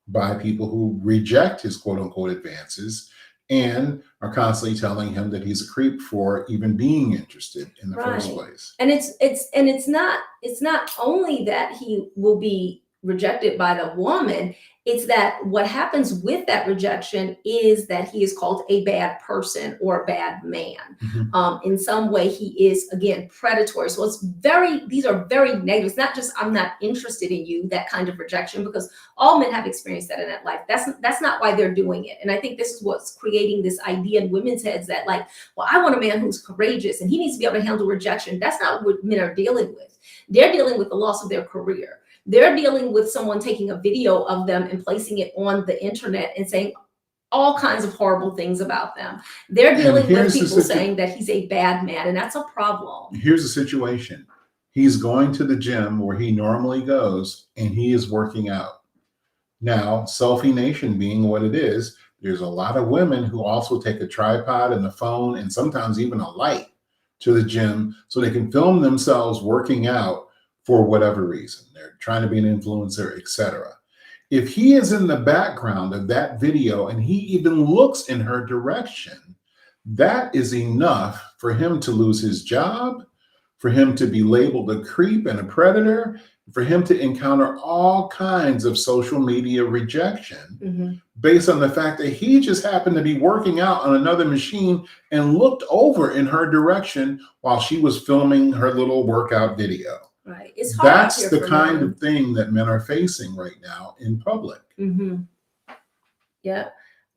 by people who reject his quote unquote advances and are constantly telling him that he's a creep for even being interested in the first place. And it's not only that he will be rejected by the woman, it's that what happens with that rejection is that he is called a bad person or a bad man. Mm-hmm. In some way, he is, again, predatory. So these are very negative. It's not just, I'm not interested in you, that kind of rejection, because all men have experienced that in that life. That's not why they're doing it. And I think this is what's creating this idea in women's heads that, like, well, I want a man who's courageous and he needs to be able to handle rejection. That's not what men are dealing with. They're dealing with the loss of their career. They're dealing with someone taking a video of them and placing it on the internet and saying all kinds of horrible things about them. They're dealing with people saying that he's a bad man, and that's a problem. Here's the situation. He's going to the gym where he normally goes, and he is working out. Now, Selfie Nation being what it is, there's a lot of women who also take a tripod and a phone and sometimes even a light to the gym so they can film themselves working out for whatever reason. They're trying to be an influencer, etc. If he is in the background of that video and he even looks in her direction, that is enough for him to lose his job, for him to be labeled a creep and a predator, for him to encounter all kinds of social media rejection based on the fact that he just happened to be working out on another machine and looked over in her direction while she was filming her little workout video. Right. It's hard out That's here the for kind men. of thing that men are facing right now in public. Yeah.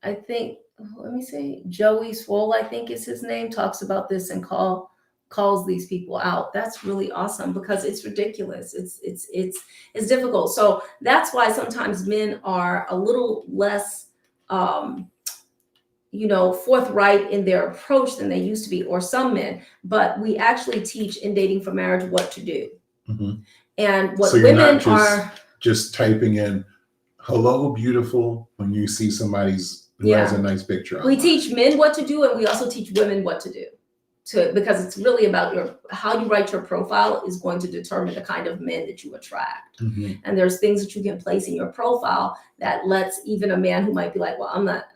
I think, let me see, Joey Swoll, I think is his name, talks about this and calls these people out. That's really awesome because it's ridiculous. It's difficult. So that's why sometimes men are a little less forthright in their approach than they used to be, or some men. But we actually teach in Dating for Marriage what to do. And what so you're women not are just typing in "hello, beautiful" when you see somebody's who has a nice picture on. We teach men what to do, and we also teach women what to do. Because it's really about how you write your profile is going to determine the kind of men that you attract. And there's things that you can place in your profile that lets even a man who might be like, well, I'm not,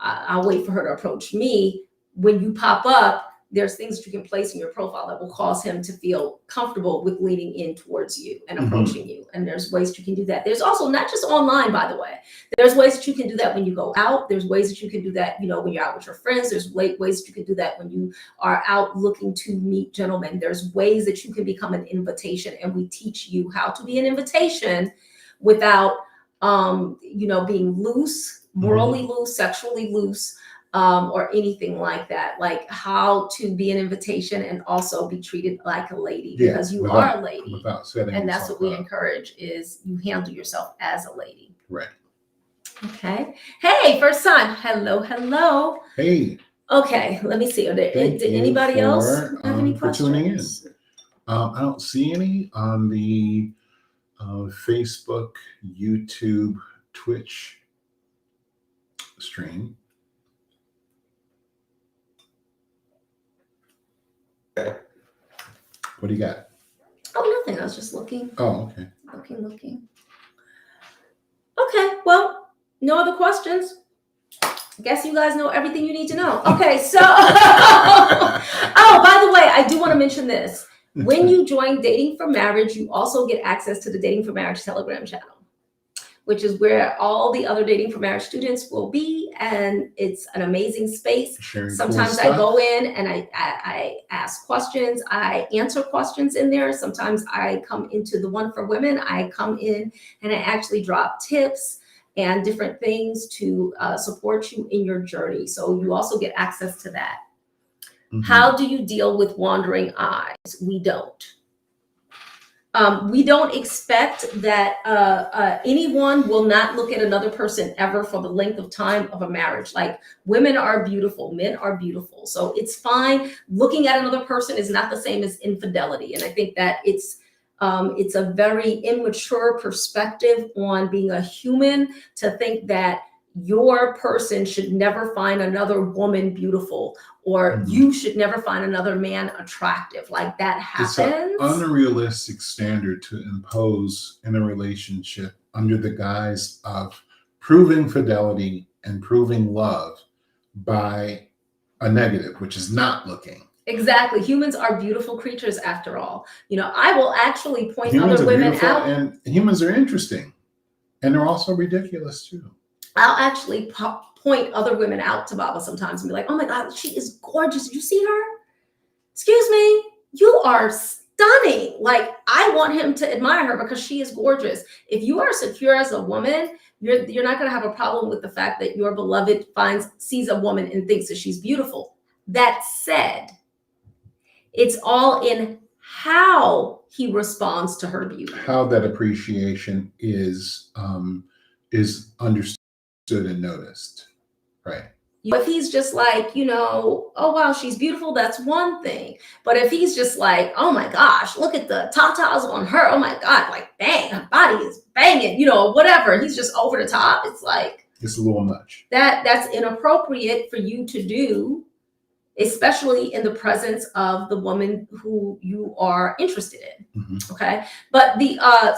I'll wait for her to approach me. When you pop up, there's things that you can place in your profile that will cause him to feel comfortable with leaning in towards you and approaching you. And there's ways that you can do that. There's also not just online, by the way. There's ways that you can do that when you go out. There's ways that you can do that, when you're out with your friends. There's ways that you can do that when you are out looking to meet gentlemen. There's ways that you can become an invitation, and we teach you how to be an invitation without, being loose, morally loose, sexually loose, or anything like that. Like how to be an invitation and also be treated like a lady, because you are a lady. And that's what we encourage, is you handle yourself as a lady. Right. Okay. Hey, first time. Hello. Hey. Okay, let me see. Did anybody else have any questions? Tuning in. I don't see any on the Facebook, YouTube, Twitch stream. What do you got? Oh, nothing. I was just looking. Oh, okay. Looking. Okay, well, no other questions. Guess you guys know everything you need to know. Okay, so, oh, by the way, I do want to mention this. When you join Dating for Marriage, you also get access to the Dating for Marriage Telegram channel, which is where all the other Dating for Marriage students will be. And it's an amazing space. Sometimes I go in and I ask questions. I answer questions in there. Sometimes I come into the one for women. I come in and I actually drop tips and different things to support you in your journey. So you also get access to that. How do you deal with wandering eyes? We don't. We don't expect that anyone will not look at another person ever for the length of time of a marriage. Like, women are beautiful, men are beautiful. So it's fine. Looking at another person is not the same as infidelity. And I think that it's a very immature perspective on being a human to think that your person should never find another woman beautiful, or you should never find another man attractive. Like, that happens. It's an unrealistic standard to impose in a relationship under the guise of proving fidelity and proving love by a negative, which is not looking. Exactly. Humans are beautiful creatures after all. I will actually point other women out. And humans are interesting. And they're also ridiculous too. I'll actually point other women out to Baba sometimes and be like, oh my God, she is gorgeous. Did you see her? Excuse me, you are stunning. Like, I want him to admire her because she is gorgeous. If you are secure as a woman, you're not going to have a problem with the fact that your beloved sees a woman and thinks that she's beautiful. That said, it's all in how he responds to her beauty. How that appreciation is understood and noticed, right? If he's just like, oh wow, she's beautiful, that's one thing. But if he's just like, oh my gosh, look at the tatas on her, oh my God, like, dang, her body is banging, whatever. He's just over the top. It's like, it's a little much. That's inappropriate for you to do, especially in the presence of the woman who you are interested in. Okay. But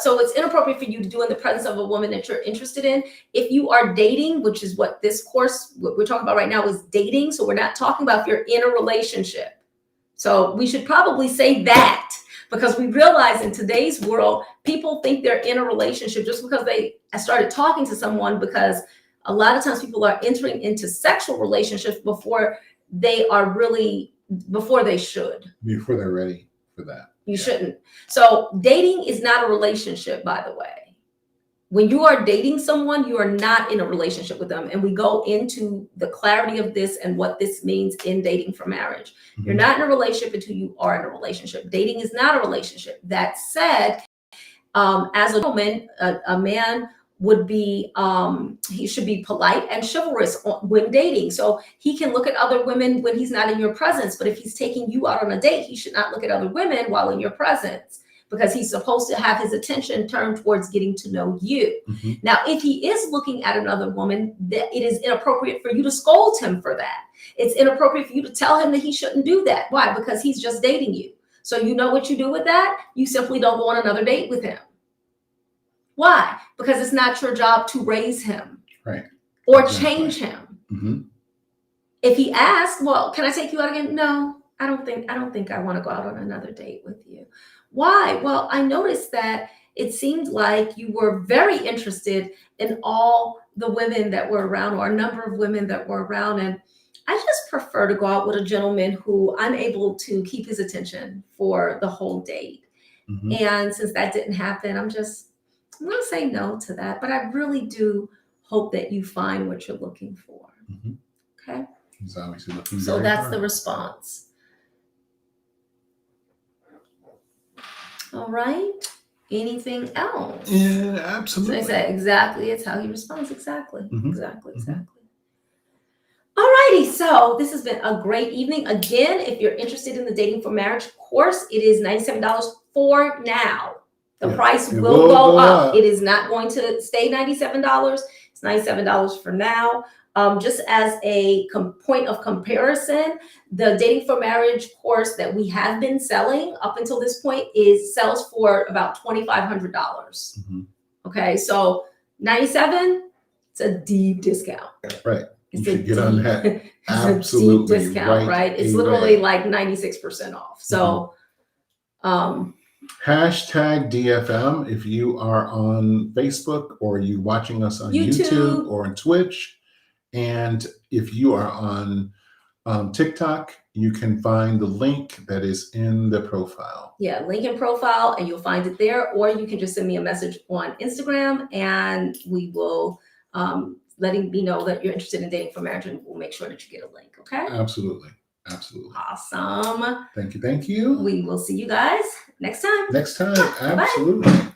so it's inappropriate for you to do in the presence of a woman that you're interested in. If you are dating, which is what this course, what we're talking about right now, is dating. So we're not talking about if you're in a relationship. So we should probably say that, because we realize in today's world, people think they're in a relationship just because they started talking to someone, because a lot of times people are entering into sexual relationships before they should. Before they're ready for that. You shouldn't. So dating is not a relationship, by the way. When you are dating someone, you are not in a relationship with them. And we go into the clarity of this and what this means in dating for marriage. You're not in a relationship until you are in a relationship. Dating is not a relationship. That said, as a woman, a man would be, he should be polite and chivalrous when dating. So he can look at other women when he's not in your presence. But if he's taking you out on a date, he should not look at other women while in your presence, because he's supposed to have his attention turned towards getting to know you. Now, if he is looking at another woman, it is inappropriate for you to scold him for that. It's inappropriate for you to tell him that he shouldn't do that. Why? Because he's just dating you. So you know what you do with that? You simply don't go on another date with him. Why? Because it's not your job to raise him, right, or change him. If he asks, well, can I take you out again? No, I don't think I want to go out on another date with you. Why? Well, I noticed that it seemed like you were very interested in all the women that were around, or a number of women that were around. And I just prefer to go out with a gentleman who I'm able to keep his attention for the whole date. And since that didn't happen, I'm going to say no to that. But I really do hope that you find what you're looking for. Okay. He's obviously looking. So that's the response. All right. Anything else? Yeah, absolutely. So I said exactly. It's how he responds. Exactly. Exactly. All righty. So this has been a great evening. Again, if you're interested in the Dating for Marriage course, it is $97 for now. The price will go up. It is not going to stay $97. It's $97 for now. Just as a point of comparison, the Dating for Marriage course that we have been selling up until this point sells for about $2,500. Okay, so $97, it's a deep discount. Right. It's you should get on that. Absolutely. It's a deep discount, right? It's literally like 96% off. So, hashtag DFM if you are on Facebook, or you watching us on YouTube or on Twitch. And if you are on TikTok, you can find the link that is in the profile. Yeah, link in profile, and you'll find it there. Or you can just send me a message on Instagram, and we will letting me know that you're interested in Dating for Marriage, and we'll make sure that you get a link. Okay? Absolutely. Absolutely. Awesome. Thank you. Thank you. We will see you guys next time. Next time. Absolutely. Bye.